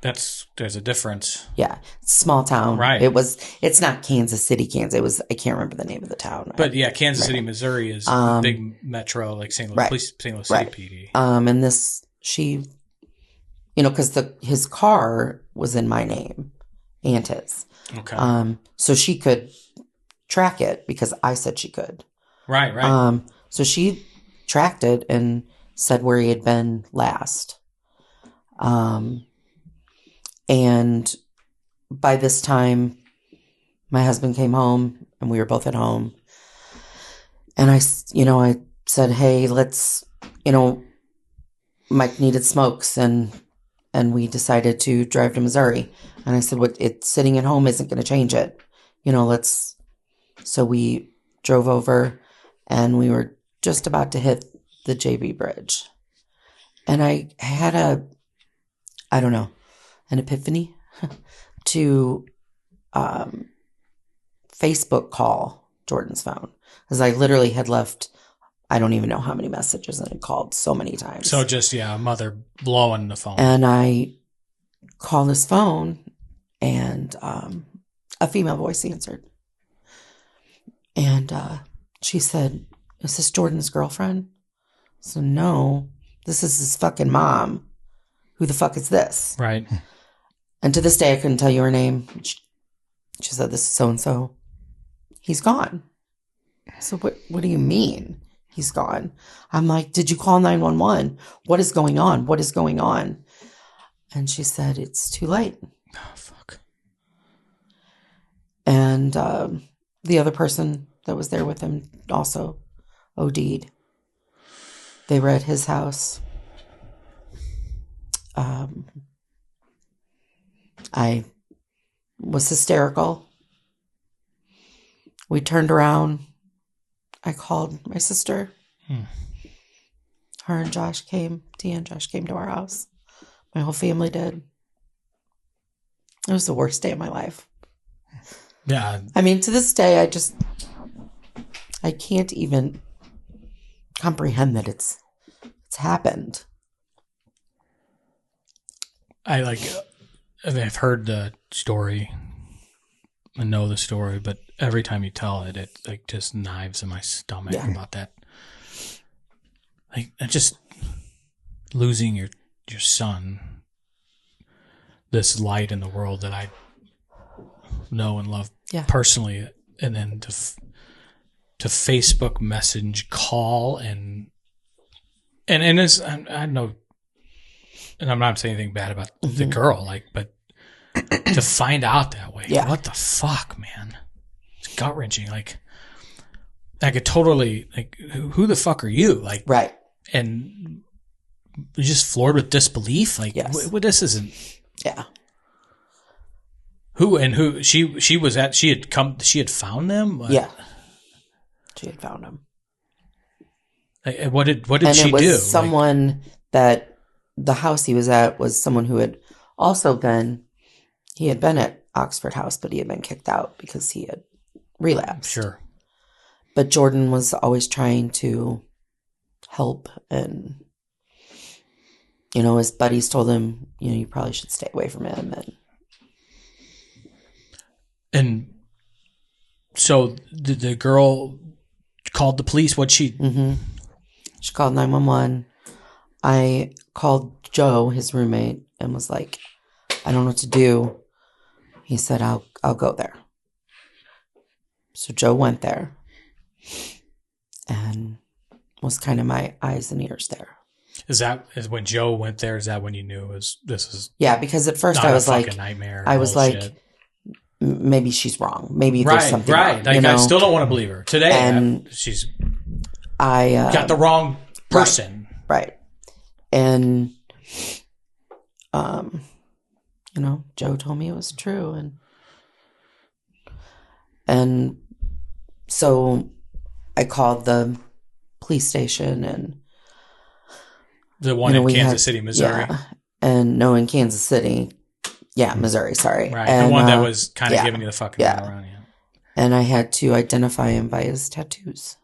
there's a difference. Yeah. Small town. Right. It's not Kansas City, Kansas. I can't remember the name of the town. But yeah, Kansas City, Missouri is big metro, like St. Louis, St. Louis City PD. And she, because his car was in my name and his. Okay. So she could track it because I said she could. Right. So she tracked it and said where he had been last. And by this time, my husband came home and we were both at home. And I said, hey, let's, Mike needed smokes and we decided to drive to Missouri. And I said, it's sitting at home isn't going to change it. So we drove over and we were just about to hit the JB Bridge. And I had an epiphany to Facebook call Jordan's phone. Because I literally had left, I don't even know how many messages, and had called so many times. So just, mother blowing the phone. And I called his phone, and a female voice answered. And she said, is this Jordan's girlfriend? So no, this is his fucking mom. Who the fuck is this? Right. And to this day, I couldn't tell you her name. She said, this is so-and-so. He's gone. So what do you mean he's gone? I'm like, did you call 911? What is going on? What is going on? And she said, it's too late. Oh, fuck. And the other person that was there with him also OD'd. They were at his house. I was hysterical. We turned around. I called my sister. Her and Josh came. Tia and Josh came to our house. My whole family did. It was the worst day of my life. Yeah. I mean, to this day, I can't even comprehend that it's happened. I've heard the story. I know the story, but every time you tell it, it like just knives in my stomach about that. Like just losing your son, this light in the world that I know and love personally, and then to Facebook message, call, and it's, I know, and I'm not saying anything bad about the girl, but to find out that way, what the fuck, man? It's gut wrenching. Like, I could totally, who the fuck are you? Right. And you're just floored with disbelief. This isn't. Yeah. Who she was at? She had found them. Yeah. She had found them. What did and she it was do? Someone that the house he was at was someone who had also been. He had been at Oxford House, but he had been kicked out because he had relapsed. Sure. But Jordan was always trying to help, and his buddies told him, you probably should stay away from him, and so the girl called the police. What she? Mm-hmm. She called 911. I called Joe, his roommate, and was like, I don't know what to do. He said, I'll go there. So Joe went there and was kind of my eyes and ears there. Is when Joe went there? Is that when you knew this is? Yeah, because at first I was like, nightmare. I was like, maybe she's wrong. Maybe there's something wrong. Like, I still don't want to believe her today. And she's got the wrong person. Right. And Joe told me it was true, and so I called the police station, and the one in Kansas City, Missouri. Yeah, in Kansas City. Yeah, Missouri, sorry. Right, and, the one that was kind of giving you the fucking around. Yeah. And I had to identify him by his tattoos.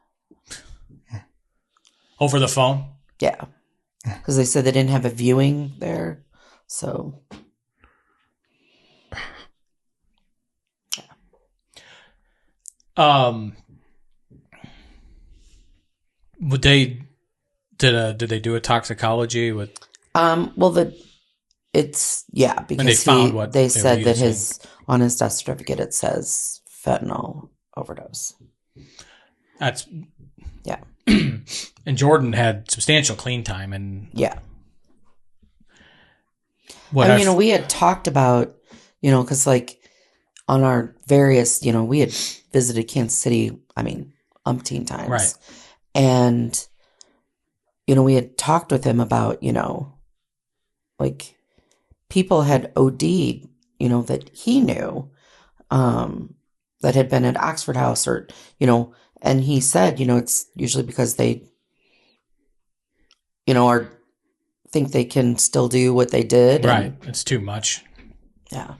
Over the phone? Yeah. Because they said they didn't have a viewing there, so... Would they did they do a toxicology with? Well, because they found what they said that on his death certificate it says fentanyl overdose. That's yeah. And Jordan had substantial clean time, and yeah. We had talked about, because like on our various, we had visited Kansas City, umpteen times. Right. And, we had talked with him about, like people had OD'd, that he knew, that had been at Oxford House or, and he said, it's usually because they, think they can still do what they did. Right. It's too much. Yeah.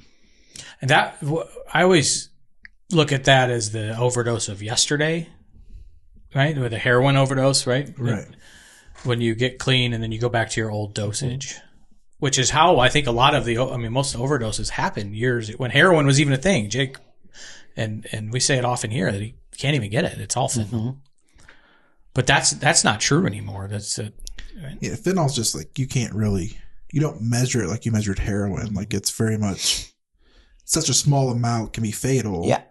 And that, I always look at that as the overdose of yesterday, right? With a heroin overdose, right? Right. When you get clean and then you go back to your old dosage, which is how I think a lot of most overdoses happen when heroin was even a thing, Jake. And we say it often here that he can't even get it. It's all fentanyl. Mm-hmm. But that's not true anymore. That's it. Right? Yeah, fentanyl's just like you don't measure it like you measured heroin. Like it's very much such a small amount can be fatal. Yeah.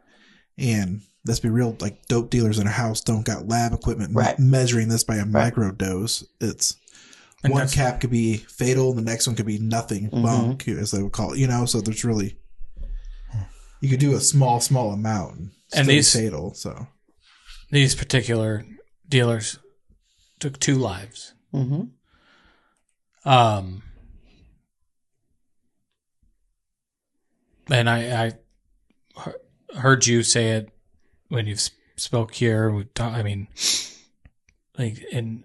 And let's be real, like dope dealers in a house don't got lab equipment measuring this by a micro dose. It's one cap could be fatal, and the next one could be nothing bunk, as they would call it. So there's really you could do a small amount and these fatal. So these particular dealers took 2 lives. Mm-hmm. And I heard you say it when you spoke here. And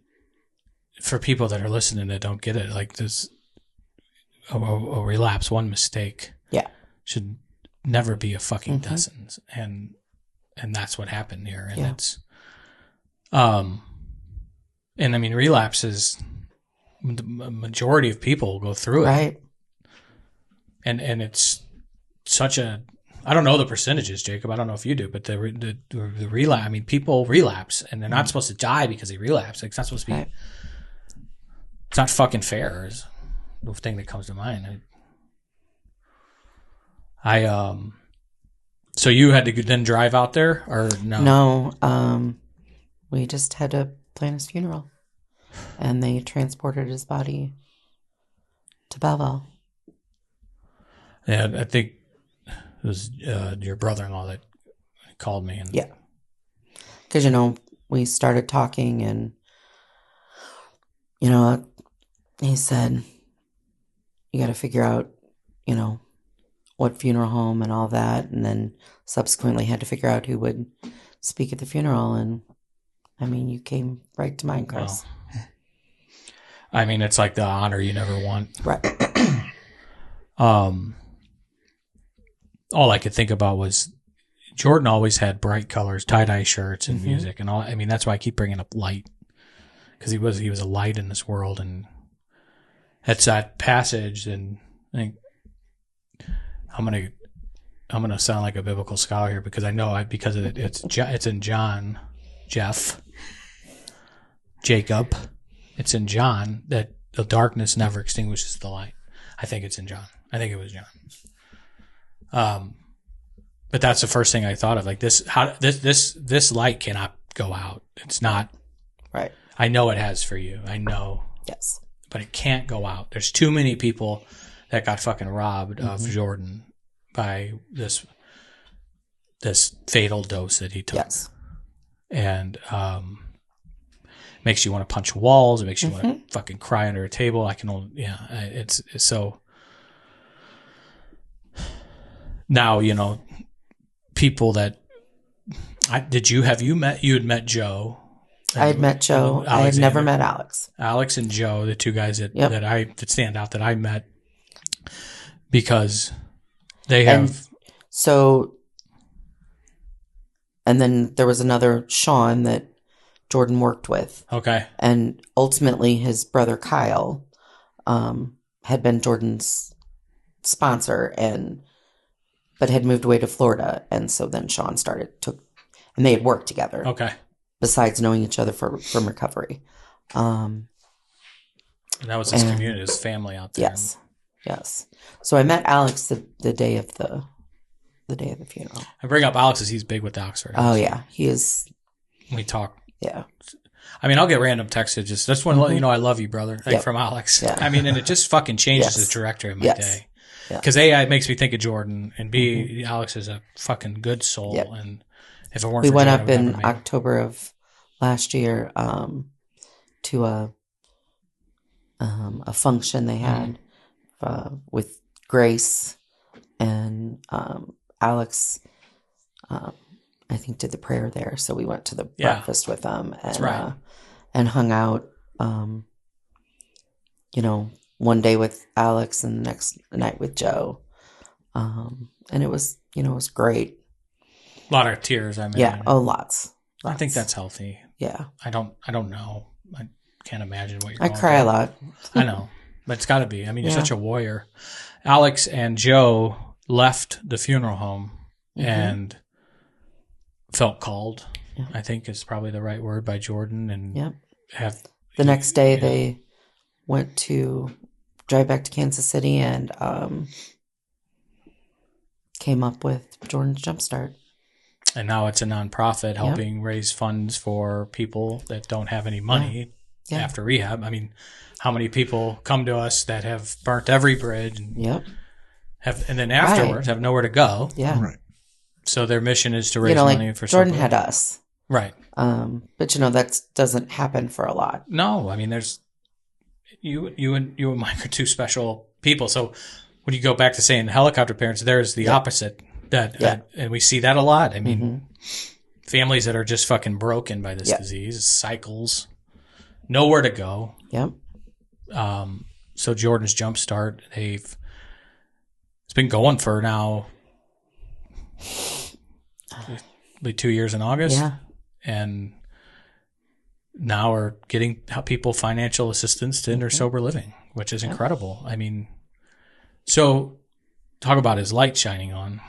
for people that are listening that don't get it, like this, a relapse, one mistake, should never be a fucking dozens, and that's what happened here, and it's, and relapse is the majority of people go through it, right? And it's such a, I don't know the percentages, Jacob. I don't know if you do, but the relapse. People relapse, and they're not supposed to die because they relapse. Like, it's not supposed to be. Right. It's not fucking fair. Is the thing that comes to mind. So you had to then drive out there, or no? No. We just had to plan his funeral, and they transported his body to Belleville. Yeah, I think it was your brother-in-law that called me. And yeah. Because, we started talking and, he said, you got to figure out, what funeral home and all that. And then subsequently had to figure out who would speak at the funeral. And, you came right to mind, Chris. Well, it's like the honor you never want. Right. All I could think about was Jordan always had bright colors, tie-dye shirts, and music, and all. That's why I keep bringing up light, because he was a light in this world, and it's that passage. And I think I'm gonna sound like a biblical scholar here, because I know because of it. It's in John, Jacob. It's in John that the darkness never extinguishes the light. I think it's in John. I think it was John. But that's the first thing I thought of. Like this light cannot go out. It's not right. I know it has for you. I know. Yes. But it can't go out. There's too many people that got fucking robbed of Jordan by this fatal dose that he took. Yes. And makes you want to punch walls. It makes you want to fucking cry under a table. It's so. Now, people that you had met Joe. I had met Joe. I had never met Alex. Alex and Joe, the 2 guys that stand out that I met, because they have. And then there was another Sean that Jordan worked with. Okay. And ultimately his brother Kyle had been Jordan's sponsor but had moved away to Florida. And so then Sean and they had worked together. Okay. Besides knowing each other from recovery. And that was his community, his family out there. Yes. So I met Alex the day of the funeral. I bring up Alex because he's big with the Oxford House. Oh yeah, he is. We talk. Yeah. I mean, I'll get random texts. Just want to let you know I love you, brother. Like from Alex. Yeah. I mean, and it just fucking changes the trajectory of my day. Because A, it makes me think of Jordan, and B, Alex is a fucking good soul. Yep. And if it weren't we for went Jordan, up in October of last year to a function they had with Grace and Alex. I think did the prayer there, so we went to the breakfast with them and and hung out. One day with Alex and the next night with Joe, and it was it was great. A lot of tears. I mean, yeah, lots. I think that's healthy. Yeah, I don't know. I can't imagine what you're. I cry a lot. I know, but it's got to be. I mean, you're such a warrior. Alex and Joe left the funeral home and felt called. Yeah. I think is probably the right word by Jordan. And the next day they went to drive back to Kansas City and came up with Jordan's Jumpstart. And now it's a nonprofit helping raise funds for people that don't have any money after rehab. I mean, how many people come to us that have burnt every bridge and and then afterwards have nowhere to go? Yeah. Right. So their mission is to raise money for Jordan had us. Right. But that doesn't happen for a lot. No, I mean there's you and Mike are two special people. So when you go back to saying helicopter parents, there's the opposite. And we see that a lot. I mean, families that are just fucking broken by this disease, cycles, nowhere to go. Yep. So Jordan's Jumpstart, it's been going for now 2 years in August. Yeah. And now we're getting people financial assistance to enter sober living, which is incredible. I mean, so talk about his light shining on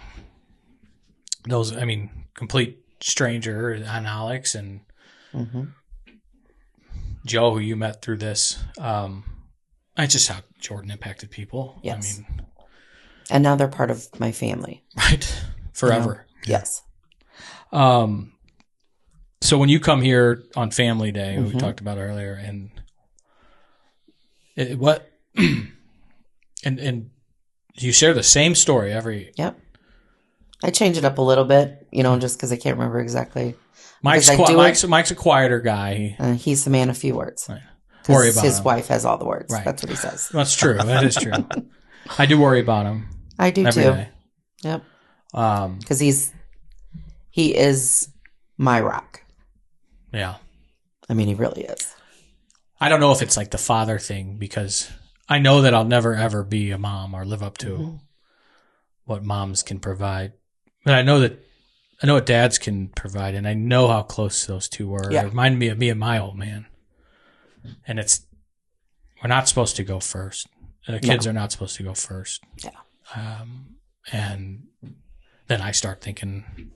those. I mean, complete stranger on Alex and Joe, who you met through this. It's just how Jordan impacted people. Yes. I mean, and now they're part of my family. Right. Forever. Yes. So when you come here on Family Day, we talked about earlier, and and you share the same story every. Yep. I change it up a little bit, just because I can't remember exactly. Mike's a quieter guy. He's the man of few words. Right. Worry about his him. wife has all the words. Right. That's what he says. That's true. That is true. I do worry about him. I do every too. Day. Yep. Because he is my rock. Yeah. I mean, he really is. I don't know if it's like the father thing, because I know that I'll never ever be a mom or live up to what moms can provide. But I know what dads can provide, and I know how close those two were. Yeah. It reminded me of me and my old man. And we're not supposed to go first. The kids are not supposed to go first. Yeah. And then I start thinking,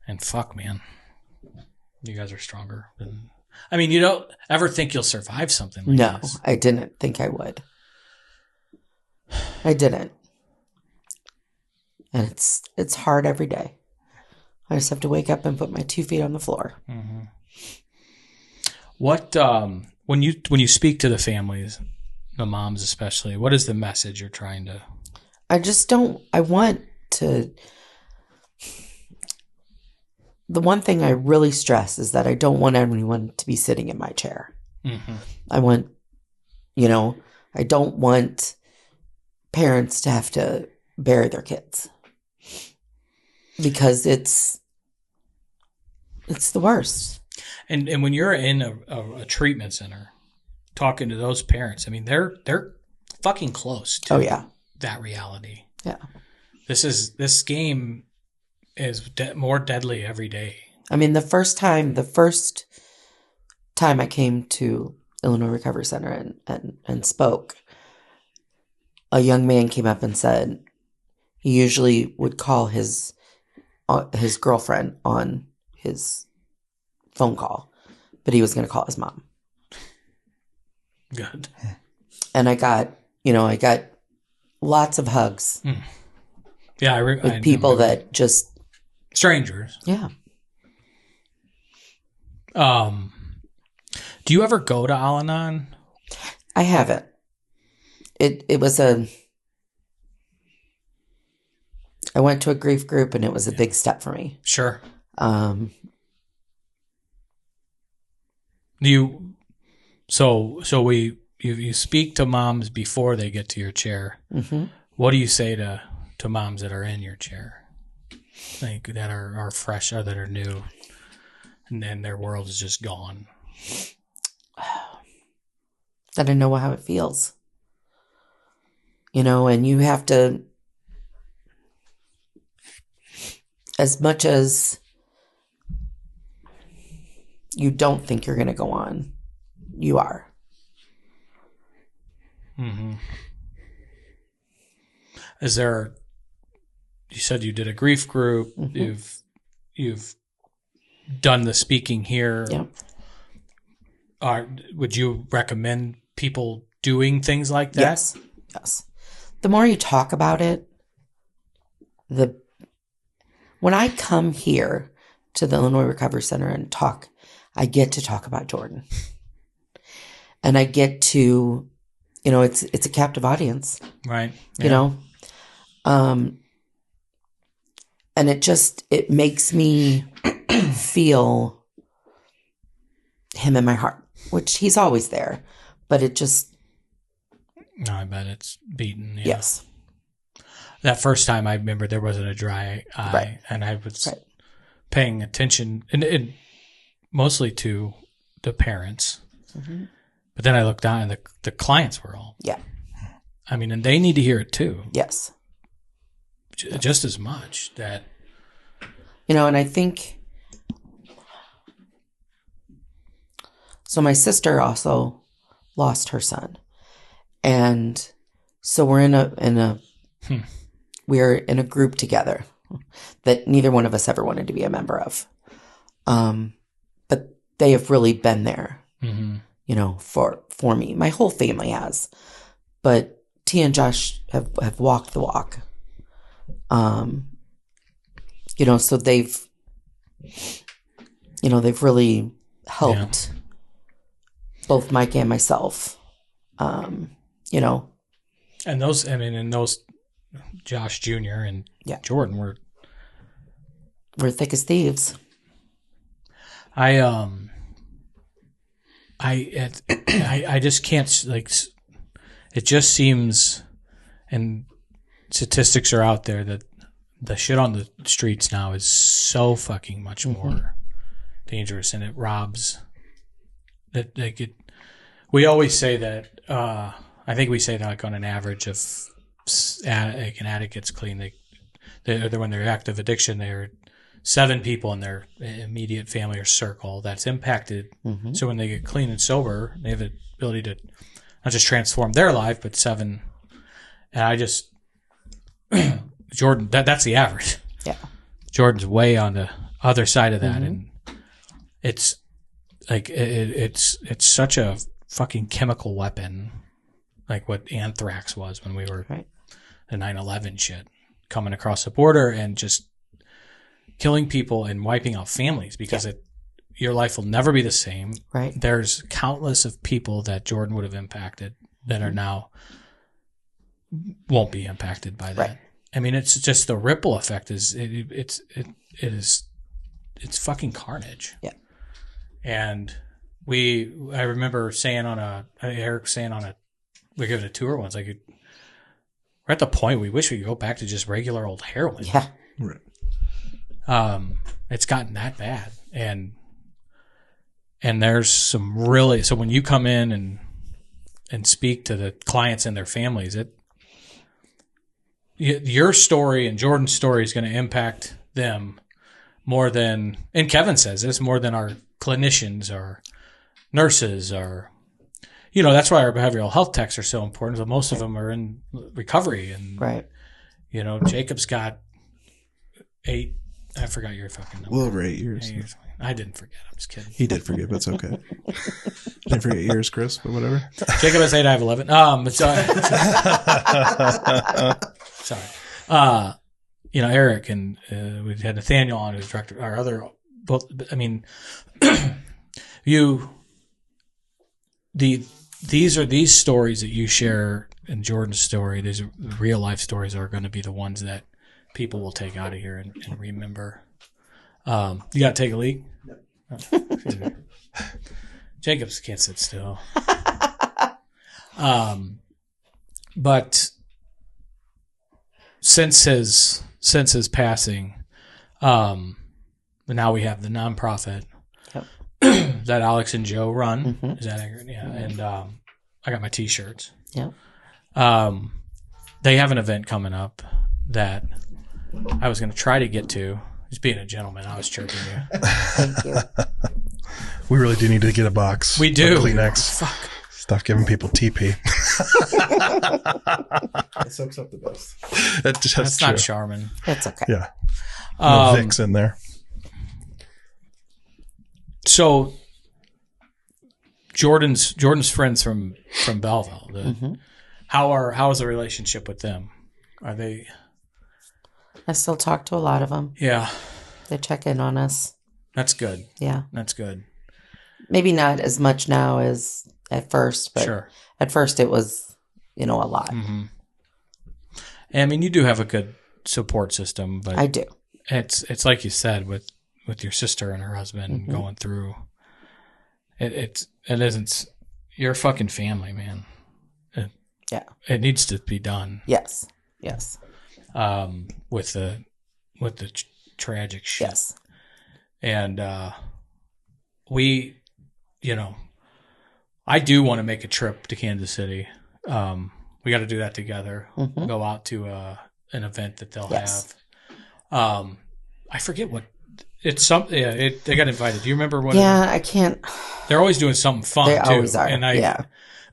and fuck, man, you guys are stronger. I mean, you don't ever think you'll survive something like this. No, I didn't think I would. I didn't. And it's hard every day. I just have to wake up and put my 2 feet on the floor. Mm-hmm. What when you speak to the families, the moms especially, what is the message you're trying to? I want to. The one thing I really stress is that I don't want anyone to be sitting in my chair. Mm-hmm. I want, I don't want parents to have to bury their kids, because it's the worst. And when you're in a treatment center, talking to those parents, I mean, they're fucking close to that reality. Yeah. This game is more deadly every day. I mean, the first time I came to Illinois Recovery Center and spoke, a young man came up and said he usually would call his girlfriend on his phone call, but he was going to call his mom. Good. And I got lots of hugs. Yeah, with people that just strangers. Yeah. Do you ever go to Al-Anon? I haven't. It was I went to a grief group and it was a big step for me. Sure. You speak to moms before they get to your chair. Mm-hmm. What do you say to moms that are in your chair? Like that are fresh or that are new and then their world is just gone. That I know how it feels. And you have to, as much as you don't think you're going to go on, you are. Mm-hmm. Is there, you said you did a grief group. Mm-hmm. You've done the speaking here. Yeah. Would you recommend people doing things like that? Yes. The more you talk about it, when I come here to the Illinois Recovery Center and talk, I get to talk about Jordan. And I get to, it's a captive audience. Right. Yeah. And it makes me feel him in my heart, which he's always there, but it just. No, I bet it's beaten. Yeah. Yes. That first time I remember there wasn't a dry eye, right. And I was paying attention and mostly to the parents. Mm-hmm. But then I looked down and the clients were all. Yeah. I mean, and they need to hear it too. Yes. Just as much that. And I think. So my sister also lost her son. And so we're we're in a group together that neither one of us ever wanted to be a member of. But they have really been there, mm-hmm. For me. My whole family has. But Tia and Josh have walked the walk. So they've really helped both Mike and myself. And those Josh Jr. and Jordan were thick as thieves. I just can't, like, it just seems, and statistics are out there that the shit on the streets now is so fucking much more dangerous, and it robs that we always say that, I think we say that like on an average of like an addict gets clean, when they're active addiction, they're 7 people in their immediate family or circle that's impacted. Mm-hmm. So when they get clean and sober, they have the ability to not just transform their life, but 7. And I just, Jordan, that's the average. Yeah. Jordan's way on the other side of that. Mm-hmm. And it's like, it's such a fucking chemical weapon, like what anthrax was when we were the 9/11 shit coming across the border and just killing people and wiping out families because your life will never be the same. Right. There's countless of people that Jordan would have impacted that are now won't be impacted by that. Right. I mean, it's just the ripple effect it's fucking carnage. Yeah. And I remember saying Eric saying we're giving a tour once, like, we're at the point we wish we could go back to just regular old heroin. Yeah. Right. It's gotten that bad. And there's some really, so when you come in and speak to the clients and their families, your story and Jordan's story is going to impact them more than, and Kevin says this, more than our clinicians or nurses or, that's why our behavioral health techs are so important. So most of them are in recovery, and Jacob's got 8 I forgot your fucking number. A little over 8 years. 8 years. I didn't forget. I'm just kidding. He did forget, but it's okay. Didn't forget yours, Chris, but whatever. Jacob has 8, I have 11. Sorry. Eric and we had Nathaniel on who's director. Our other, both. I mean, these stories that you share and Jordan's story. These real life stories are going to be the ones that people will take out of here and remember. You got to take a leak. No. Jacobs can't sit still. But since his passing, now we have the nonprofit that Alex and Joe run. Mm-hmm. Is that accurate? Yeah. And I got my T-shirts. Yeah. They have an event coming up that I was going to try to get to. Just being a gentleman, I was chirping you. Thank you. We really do need to get a box. We do. Kleenex. Fuck. Stop giving people TP. It soaks up the best. That's not Charmin. That's okay. Yeah. No Vicks in there. So Jordan's friends from Belleville. Mm-hmm. How is the relationship with them? Are they? I still talk to a lot of them. Yeah. They check in on us. That's good. Yeah. That's good. Maybe not as much now as at first, but sure. At first it was, a lot. Mm-hmm. I mean, you do have a good support system, but I do. It's like you said with your sister and her husband mm-hmm. going through. It isn't. You're a fucking family, man. Yeah. It needs to be done. Yes. With the tragic shit. Yes. And we, I do want to make a trip to Kansas City. We got to do that together. Mm-hmm. Go out to an event that they'll have. I forget what it's something. Yeah, they got invited. Do you remember what? Yeah, I can't. They're always doing something fun. They too. always are. And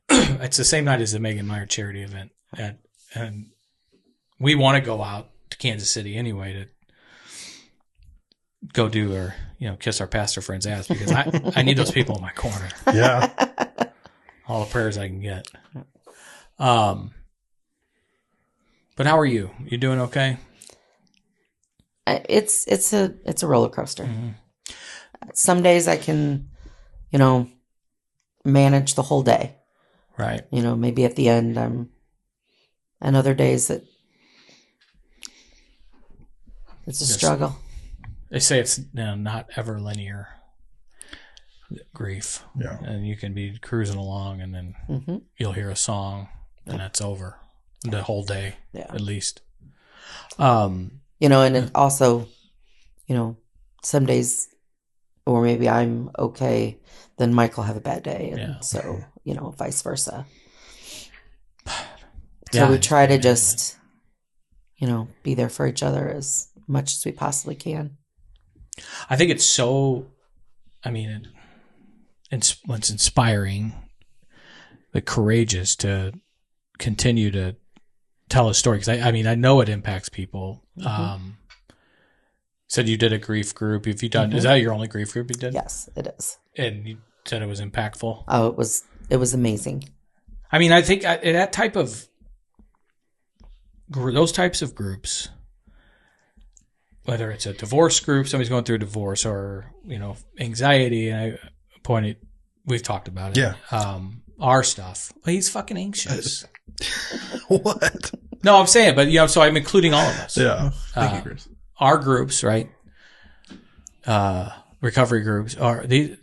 it's the same night as the Megan Meyer charity event, and we want to go out to Kansas City anyway to go do or kiss our pastor friend's ass because I need those people in my corner. Yeah. All the prayers I can get. But how are you? You doing okay? It's a roller coaster. Mm-hmm. Some days I can, manage the whole day. Right. Maybe at the end and other days that it's a struggle. They say it's not ever linear grief. Yeah. And you can be cruising along and then mm-hmm. you'll hear a song and that's over the whole day at least. And it also, some days, or maybe I'm okay, then Mike will have a bad day. And so, vice versa. So we try to just, be there for each other as much as we possibly can. I think it's so, it's inspiring, but courageous to continue to tell a story. Because I know it impacts people. Mm-hmm. Said you did a grief group. Have you done? Mm-hmm. Is that your only grief group you did? Yes, it is. And you said it was impactful. Oh, it was amazing. I think that type of those types of groups, whether it's a divorce group, somebody's going through a divorce, or anxiety. And we've talked about it. Yeah. Our stuff. Well, he's fucking anxious. What? No, I'm saying, but so I'm including all of us. Yeah. Thank you, Chris. Our groups, right? Recovery groups are you're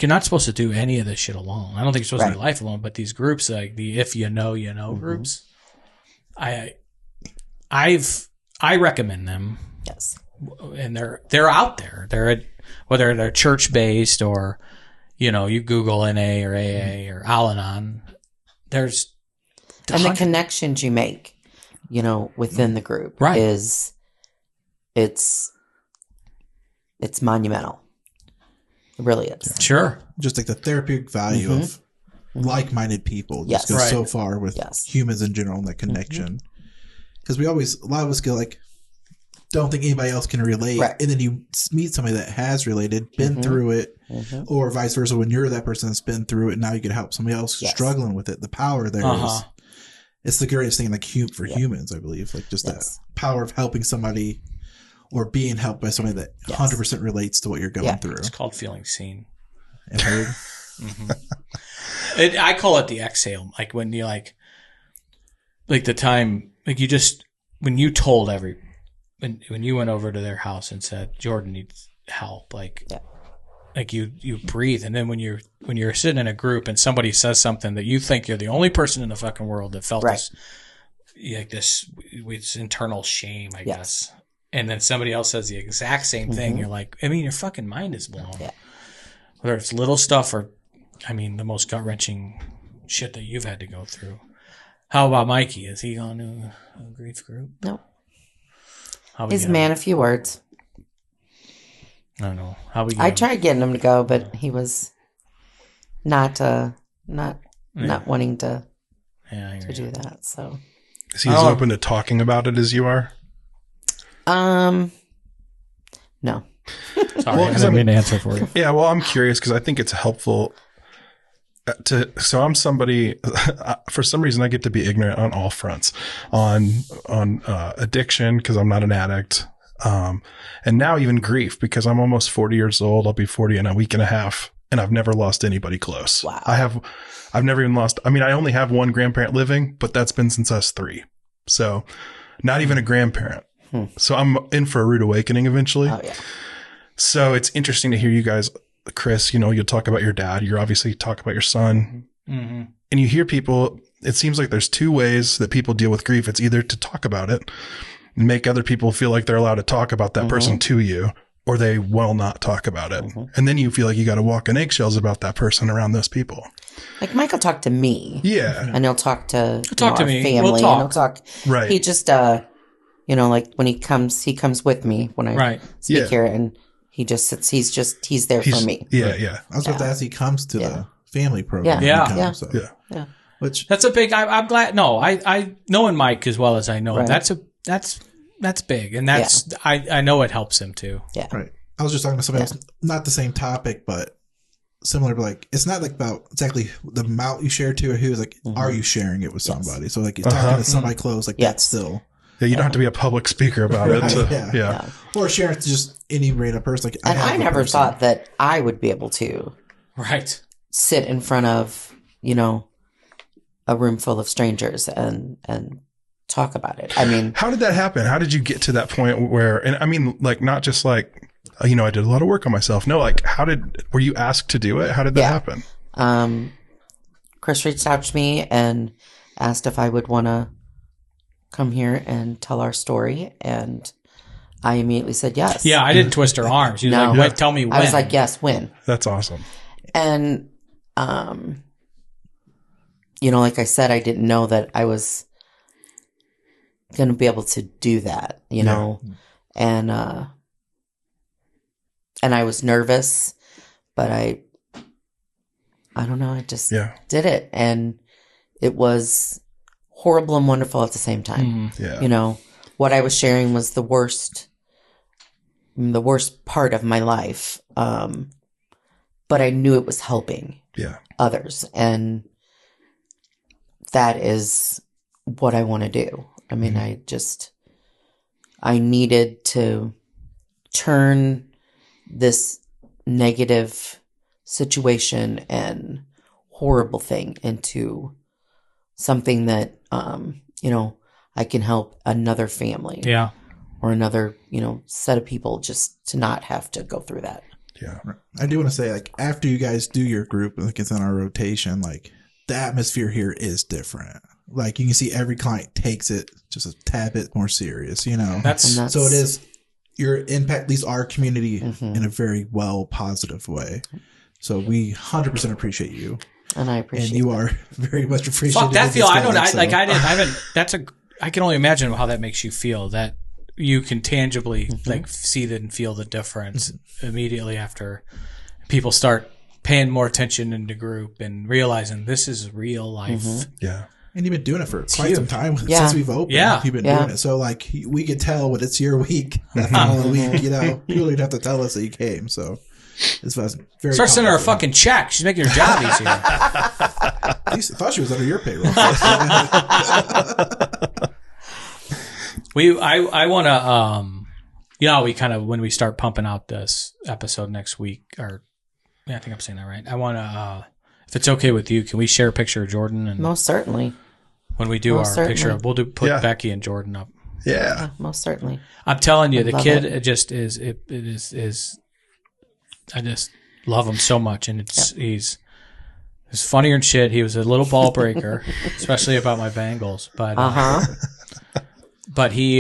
not supposed to do any of this shit alone. I don't think you're supposed to do life alone, but these groups, like the if you know mm-hmm. groups, I recommend them. Yes. And they're out there. Whether they're church based or you Google NA or AA or Al-Anon. There's the connections you make, within the group is it's monumental. It really is. Sure. Just like the therapeutic value mm-hmm. of like-minded people just goes so far with humans in general and that connection. Because a lot of us go like, don't think anybody else can relate. Right. And then you meet somebody that has related, been through it, or vice versa. When you're that person that's been through it, now you can help somebody else struggling with it. The power there is, it's the greatest thing like for humans, I believe. Like just that power of helping somebody or being helped by somebody that 100% relates to what you're going through. It's called feeling seen. And heard. I call it the exhale. Like when you like the time, like you just, when you told when you went over to their house and said, Jordan needs help, like you breathe. And then when you're sitting in a group and somebody says something that you think you're the only person in the fucking world that felt this internal shame, I guess. And then somebody else says the exact same thing. You're like, I mean, your fucking mind is blown. Yeah. Whether it's little stuff or, I mean, the most gut-wrenching shit that you've had to go through. How about Mikey? Is he on a grief group? No. He's a man of few words. I don't know. I tried getting him to go, but he was not wanting to do that. So is he as open to talking about it as you are? No. Sorry, I didn't mean to answer for you. Yeah, well, I'm curious because I think it's helpful so I'm somebody, for some reason I get to be ignorant on all fronts on addiction because I'm not an addict. And now even grief because I'm almost 40 years old. I'll be 40 in a week and a half and I've never lost anybody close. Wow. I've never even lost, I mean, I only have one grandparent living, but that's been since I was 3. So not even a grandparent. So I'm in for a rude awakening eventually. Oh, yeah. So it's interesting to hear you guys, Chris, you'll talk about your dad. You're obviously talk about your son. Mm-hmm. And you hear people, it seems like there's 2 ways that people deal with grief. It's either to talk about it and make other people feel like they're allowed to talk about that person to you, or they will not talk about it. And then you feel like you got to walk on eggshells about that person around those people. Like Mike will talk to me. Yeah. And he'll talk to, our family. We'll talk. And he'll talk. Right. He just, like when he comes with me when I speak here, and he just sits, he's there for me. Yeah. Yeah. I was about to ask, he comes to the family program. Yeah. Which that's a big, I'm glad. No, I knowing Mike as well as I know him, that's big. And that's, I know it helps him too. Yeah. Right. I was just talking to somebody else, not the same topic, but similar, but like, it's not like about exactly the amount you share to, or who is like, are you sharing it with somebody? So like, you're talking to somebody close, like that's still. Yeah, you don't have to be a public speaker about it. Or share it to just any random person. Like, I never thought that I would be able to sit in front of, a room full of strangers and talk about it. I mean, how did that happen? How did you get to that point where, and I mean, like, not just like, I did a lot of work on myself. No, like, were you asked to do it? How did that happen? Chris reached out to me and asked if I would want to come here and tell our story, and I immediately said yes. Yeah, I didn't twist her arms. You was like, tell me when. I was like, yes, when. That's awesome. And, like I said, I didn't know that I was going to be able to do that, know, and I was nervous, but I don't know, I just did it, and it was horrible and wonderful at the same time. What I was sharing was the worst part of my life. But I knew it was helping others. And that is what I want to do. I mean, I needed to turn this negative situation and horrible thing into something that, I can help another family. Yeah. Or another, set of people just to not have to go through that. Yeah. I do want to say, like, after you guys do your group, like it's on our rotation, like the atmosphere here is different. Like you can see every client takes it just a tad bit more serious, That's so it is your impact, at least our community in a very positive way. So we 100% appreciate you. And I appreciate and you are very much appreciated. Fuck that feel. I haven't. I can only imagine how that makes you feel. That you can tangibly see and feel the difference immediately after people start paying more attention in the group and realizing this is real life. And you've been doing it for quite some time since we've opened. You've been doing it. So, like, we could tell when it's your week, that following week, you know, people would have to tell us that you came. So, it's very Start sending her a fucking check. She's making your job easier. I thought she was under your payroll. I want to, you know, we kind of, when we start pumping out this episode next week, or, yeah, I think I'm saying that right. I want to, if it's okay with you, can we share a picture of Jordan? And most certainly. When we do picture, we'll put Becky and Jordan up. Yeah, most certainly. I'm telling you, the kid it just is. It is. I just love him so much, and he's funnier than shit. He was a little ball breaker, especially about my Bengals, but but he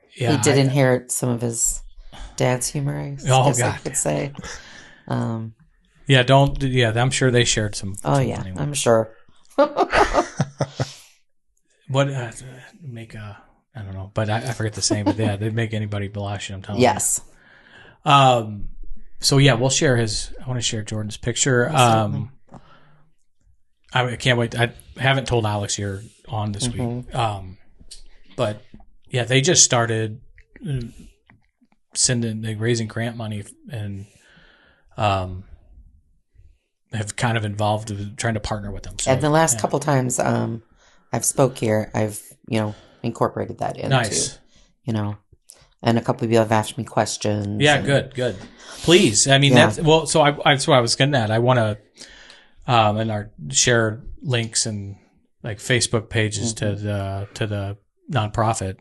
he did inherit some of his dad's humor. I guess I could say. I'm sure they shared some. Oh yeah, anyway. I'm sure. What make I don't know, but I forget the saying. But they make anybody blush. I'm telling you. Yes. So yeah, we'll share his. I want to share Jordan's picture. I can't wait. I haven't told Alex you're on this week. But yeah, they just started raising grant money and have kind of involved with trying to partner with them. So, and the last couple times I've spoke here, I've, you know, incorporated that into, you know, and a couple of you have asked me questions. Yeah, good. Please. I mean, that's what I was getting at. I want to, in our shared links and like Facebook pages to the nonprofit.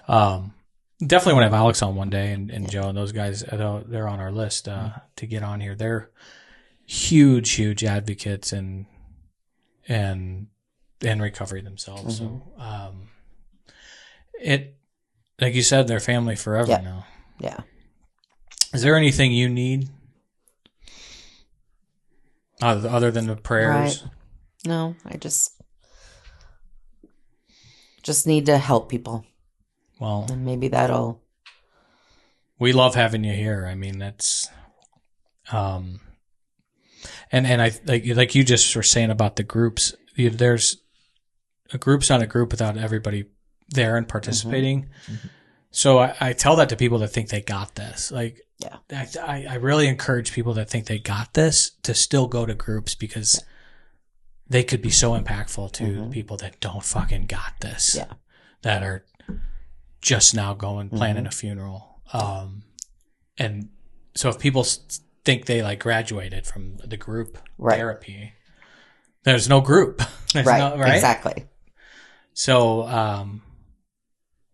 Definitely want to have Alex on one day and Joe and those guys, they're on our list, to get on here. They're huge advocates and recovery themselves. So, it, like you said, they're family forever now. Yeah. Is there anything you need other than the prayers? Right. No, I just need to help people. Well, and maybe that'll. We love having you here. I mean, that's, and I like you just were saying about the groups. There's a group's not a group without everybody there and participating. So I tell that to people that think they got this. Like, I really encourage people that think they got this to still go to groups because they could be so impactful to people that don't fucking got this. Yeah. That are just now planning a funeral. And so if people think they like graduated from the group therapy, there's no group. Right. Exactly. So,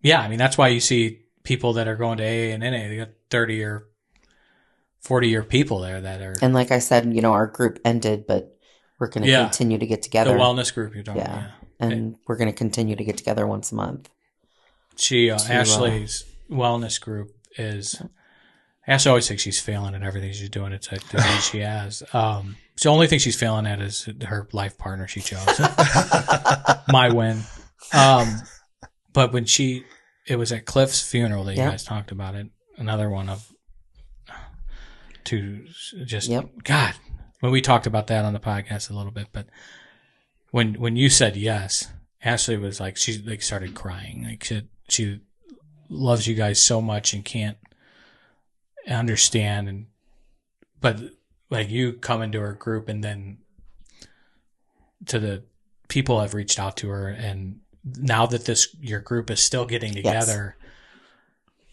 yeah, I mean, that's why you see people that are going to AA and NA, they got 30 or 40-year people there that are. And like I said, you know, our group ended, but we're going to continue to get together. The wellness group you're talking about. Yeah. And we're going to continue to get together once a month. Ashley's wellness group is, Ashley always thinks she's failing at everything she's doing. It's a disease she has. The only thing she's failing at is her life partner she chose. My win. But when it was at Cliff's funeral that you guys talked about it. Another one of God, when we talked about that on the podcast a little bit, but when you said yes, Ashley was like, she like started crying. Like she loves you guys so much and can't understand. But like you come into her group and then to the people have reached out to her, and now that your group is still getting together,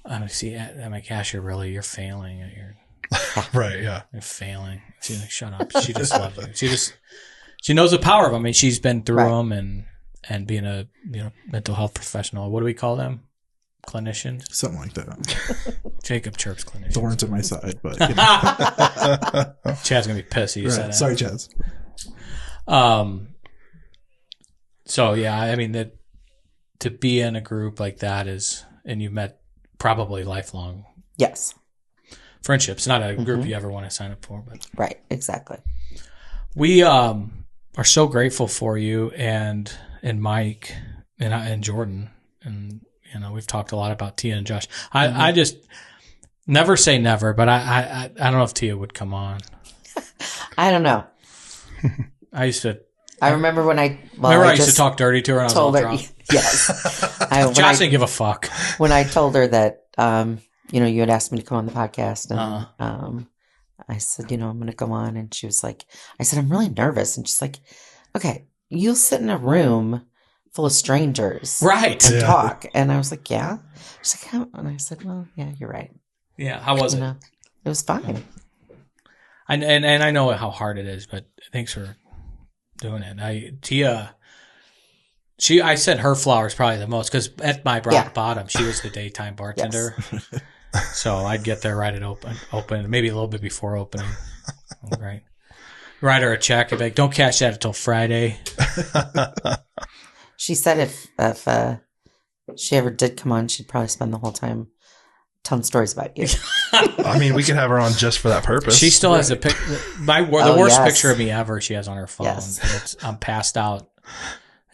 I'm like, Ash, you're failing. Right, yeah. You're failing. She's like, shut up. She just loves you. She knows the power of them. I mean, she's been through them and being a mental health professional. What do we call them? Clinicians? Something like that. Jacob chirps clinicians. Thorns at my side, but Chad's gonna be pissed. You said that. Sorry, Chaz. So yeah, I mean that to be in a group like that and you met probably lifelong. Yes. Friendships, not a group you ever want to sign up for, but right, exactly. We are so grateful for you and Mike and Jordan, and we've talked a lot about Tia and Josh. I just never say never, but I don't know if Tia would come on. I don't know. I used to I remember when I used to talk dirty to her and I was all drunk. Yes. Josh didn't give a fuck. When I told her that, you had asked me to come on the podcast and I said, I'm going to go on. And she was like, I said, I'm really nervous. And she's like, okay, you'll sit in a room full of strangers. Right. And talk. And I was like, yeah. She's like, how? And I said, well, yeah, you're right. Yeah. How was it? It was fine. And I know how hard it is, but thanks for doing it. Tia, I said her flowers probably the most because at my bottom, she was the daytime bartender. Yes. So I'd get there right at open, maybe a little bit before opening. Right. Write her a check. I'd be like, don't cash that until Friday. She said if she ever did come on, she'd probably spend the whole time telling stories about you. I mean, we could have her on just for that purpose. She still has the worst picture of me ever she has on her phone. Yes. I'm passed out.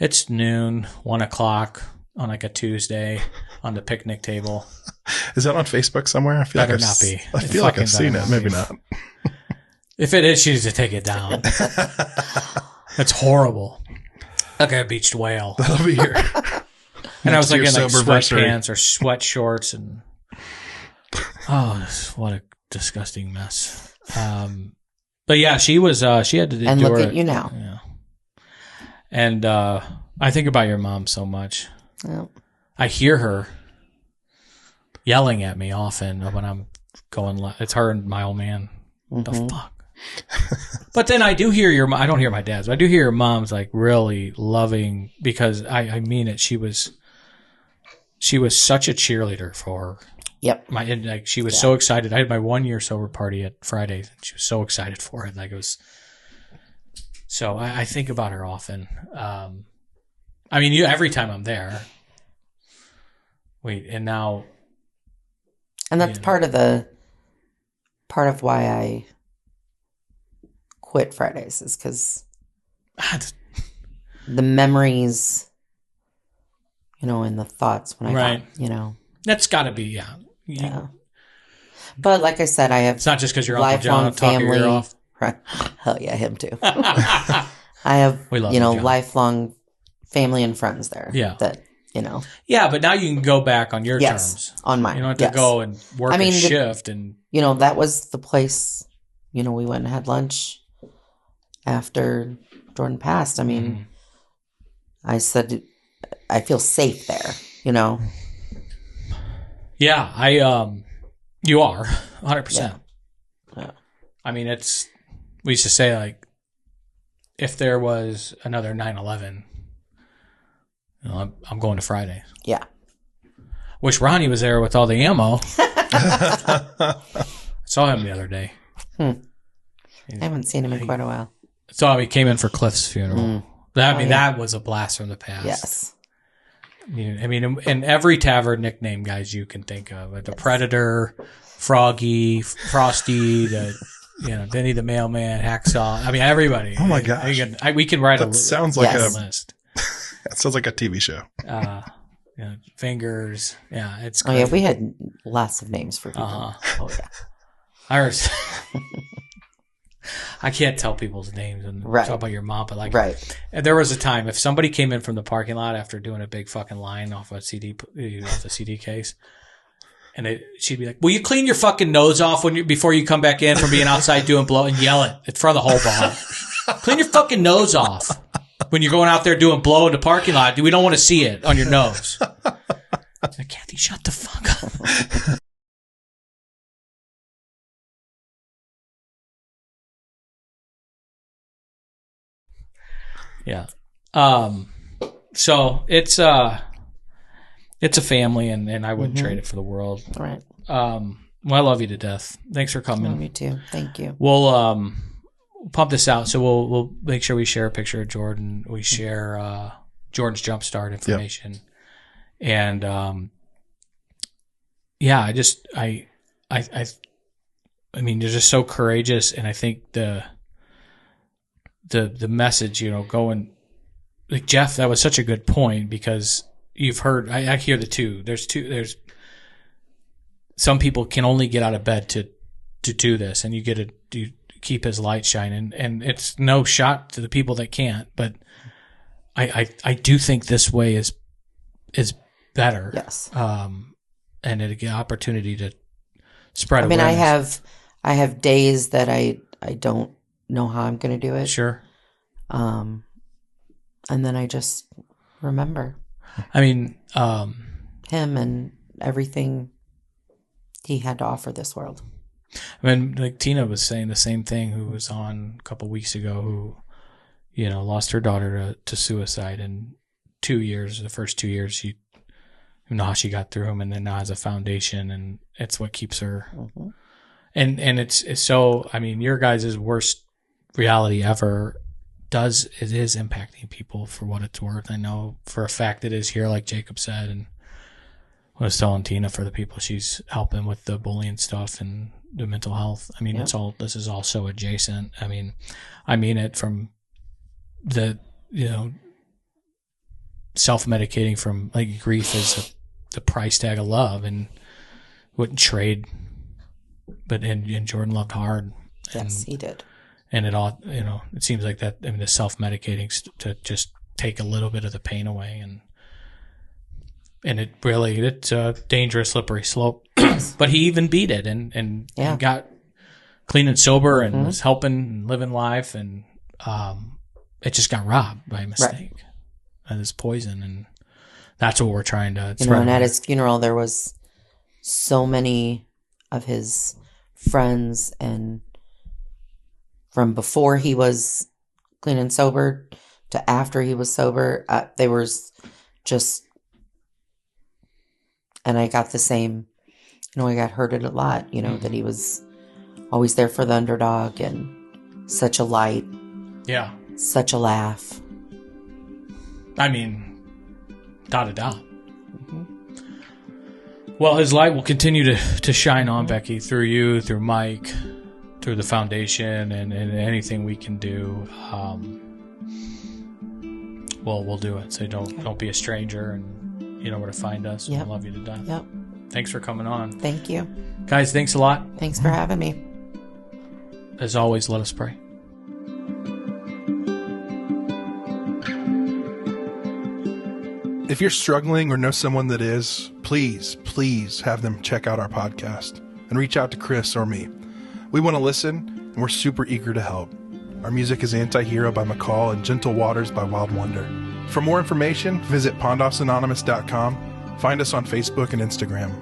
It's noon, 1:00 on like a Tuesday on the picnic table. Is that on Facebook somewhere? I feel better not be. I feel like I've seen it. Maybe not. If it is, she needs to take it down. That's horrible. Like a beached whale. That'll be here. And I was like in like sweatpants or sweat shorts and what a disgusting mess. But yeah, she was she had to do it. And look at you now. Yeah. And I think about your mom so much. Yep. I hear her yelling at me often when I'm going. It's her and my old man. What the fuck? But then I do hear I don't hear my dad's, but I do hear your mom's like really loving because I mean it. She was such a cheerleader for her. Yep. She was so excited. I had my 1 year sober party at Friday. She was so excited for it. Like it was. So I think about her often. I mean, every time I'm there. And now. And that's part of why I quit Fridays is because the memories, and the thoughts when I got, That's got to be, yeah. But like I said, I have. It's not just because your Uncle John talking your ear off. Right. Hell yeah, him too. I have, lifelong family and friends there. Yeah. That, Yeah, but now you can go back on your terms. On mine. You don't have to go and work a shift. And that was the place, we went and had lunch after Jordan passed. I mean, I said, I feel safe there, Yeah, you are 100%. Yeah. I mean, we used to say like, if there was another 9/11, I'm going to Friday. Yeah. Wish Ronnie was there with all the ammo. I saw him the other day. I haven't seen him in quite a while. So he came in for Cliff's funeral. That was a blast from the past. Yes. I mean, in every tavern nickname, guys, you can think of the Predator, Froggy, Frosty, Denny the Mailman, Hacksaw. I mean, everybody. Oh my gosh, we can write sounds like a list. That sounds like a TV show. Fingers. Yeah, it's. Great. Oh yeah, we had lots of names for people. Oh yeah. I can't tell people's names and talk about your mom, but there was a time if somebody came in from the parking lot after doing a big fucking line off the CD case, and she'd be like, "Will you clean your fucking nose off before you come back in from being outside doing blow?" And yell it in front of the whole bar. Clean your fucking nose off when you're going out there doing blow in the parking lot. We don't want to see it on your nose. Like, Kathy, shut the fuck up. Yeah. So it's a family and I wouldn't trade it for the world. Right. Well, I love you to death. Thanks for coming. Love you too. Thank you. We'll pump this out. So we'll make sure we share a picture of Jordan. We share Jordan's Jumpstart information. Yep. And I mean, you're just so courageous, and I think the message, going like Jeff, that was such a good point because you've heard, I hear the two. There's some people can only get out of bed to do this, and you keep his light shining. And it's no shot to the people that can't, but I do think this way is better. Yes. And it get opportunity to spread. I mean, awareness. I have days that I don't know how I'm going to do it. Sure. And then I just remember. I mean, him and everything he had to offer this world. I mean, like Tina was saying the same thing, who was on a couple weeks ago, who, you know, lost her daughter to suicide in 2 years. The first 2 years, she, you know how she got through them, and then now has a foundation, and it's what keeps her. Mm-hmm. And it's so, I mean, your guys' worst reality ever is impacting people for what it's worth. I know for a fact it is here, like Jacob said, and I was telling Tina for the people she's helping with the bullying stuff and the mental health. I mean, this is all so adjacent. I mean it from the, you know, self-medicating from like grief is the price tag of love, and wouldn't trade. But and Jordan loved hard. Yes, he did. And it all, you know, it seems like that. I mean, the self-medicating to just take a little bit of the pain away, and it's a dangerous, slippery slope. But he even beat it and got clean and sober and was helping and living life, and it just got robbed by mistake. Right. And this poison, and that's what we're trying to. You know, and at his funeral, there was so many of his friends, and from before he was clean and sober to after he was sober, they were just, and I got the same, you know, I got hurted a lot, you know, that he was always there for the underdog and such a light. Yeah. Such a laugh. I mean, without a doubt. Mm-hmm. Well, his light will continue to shine on, Becky, through you, through Mike, through the foundation, and anything we can do. We'll do it. So don't be a stranger, and you know where to find us. Yep. We love you to death. Yep. Thanks for coming on. Thank you. Guys, thanks a lot. Thanks for having me. As always, let us pray. If you're struggling or know someone that is, please have them check out our podcast and reach out to Chris or me. We want to listen, and we're super eager to help. Our music is Anti-Hero by McCall and Gentle Waters by Wild Wonder. For more information, visit pondossanonymous.com. Find us on Facebook and Instagram.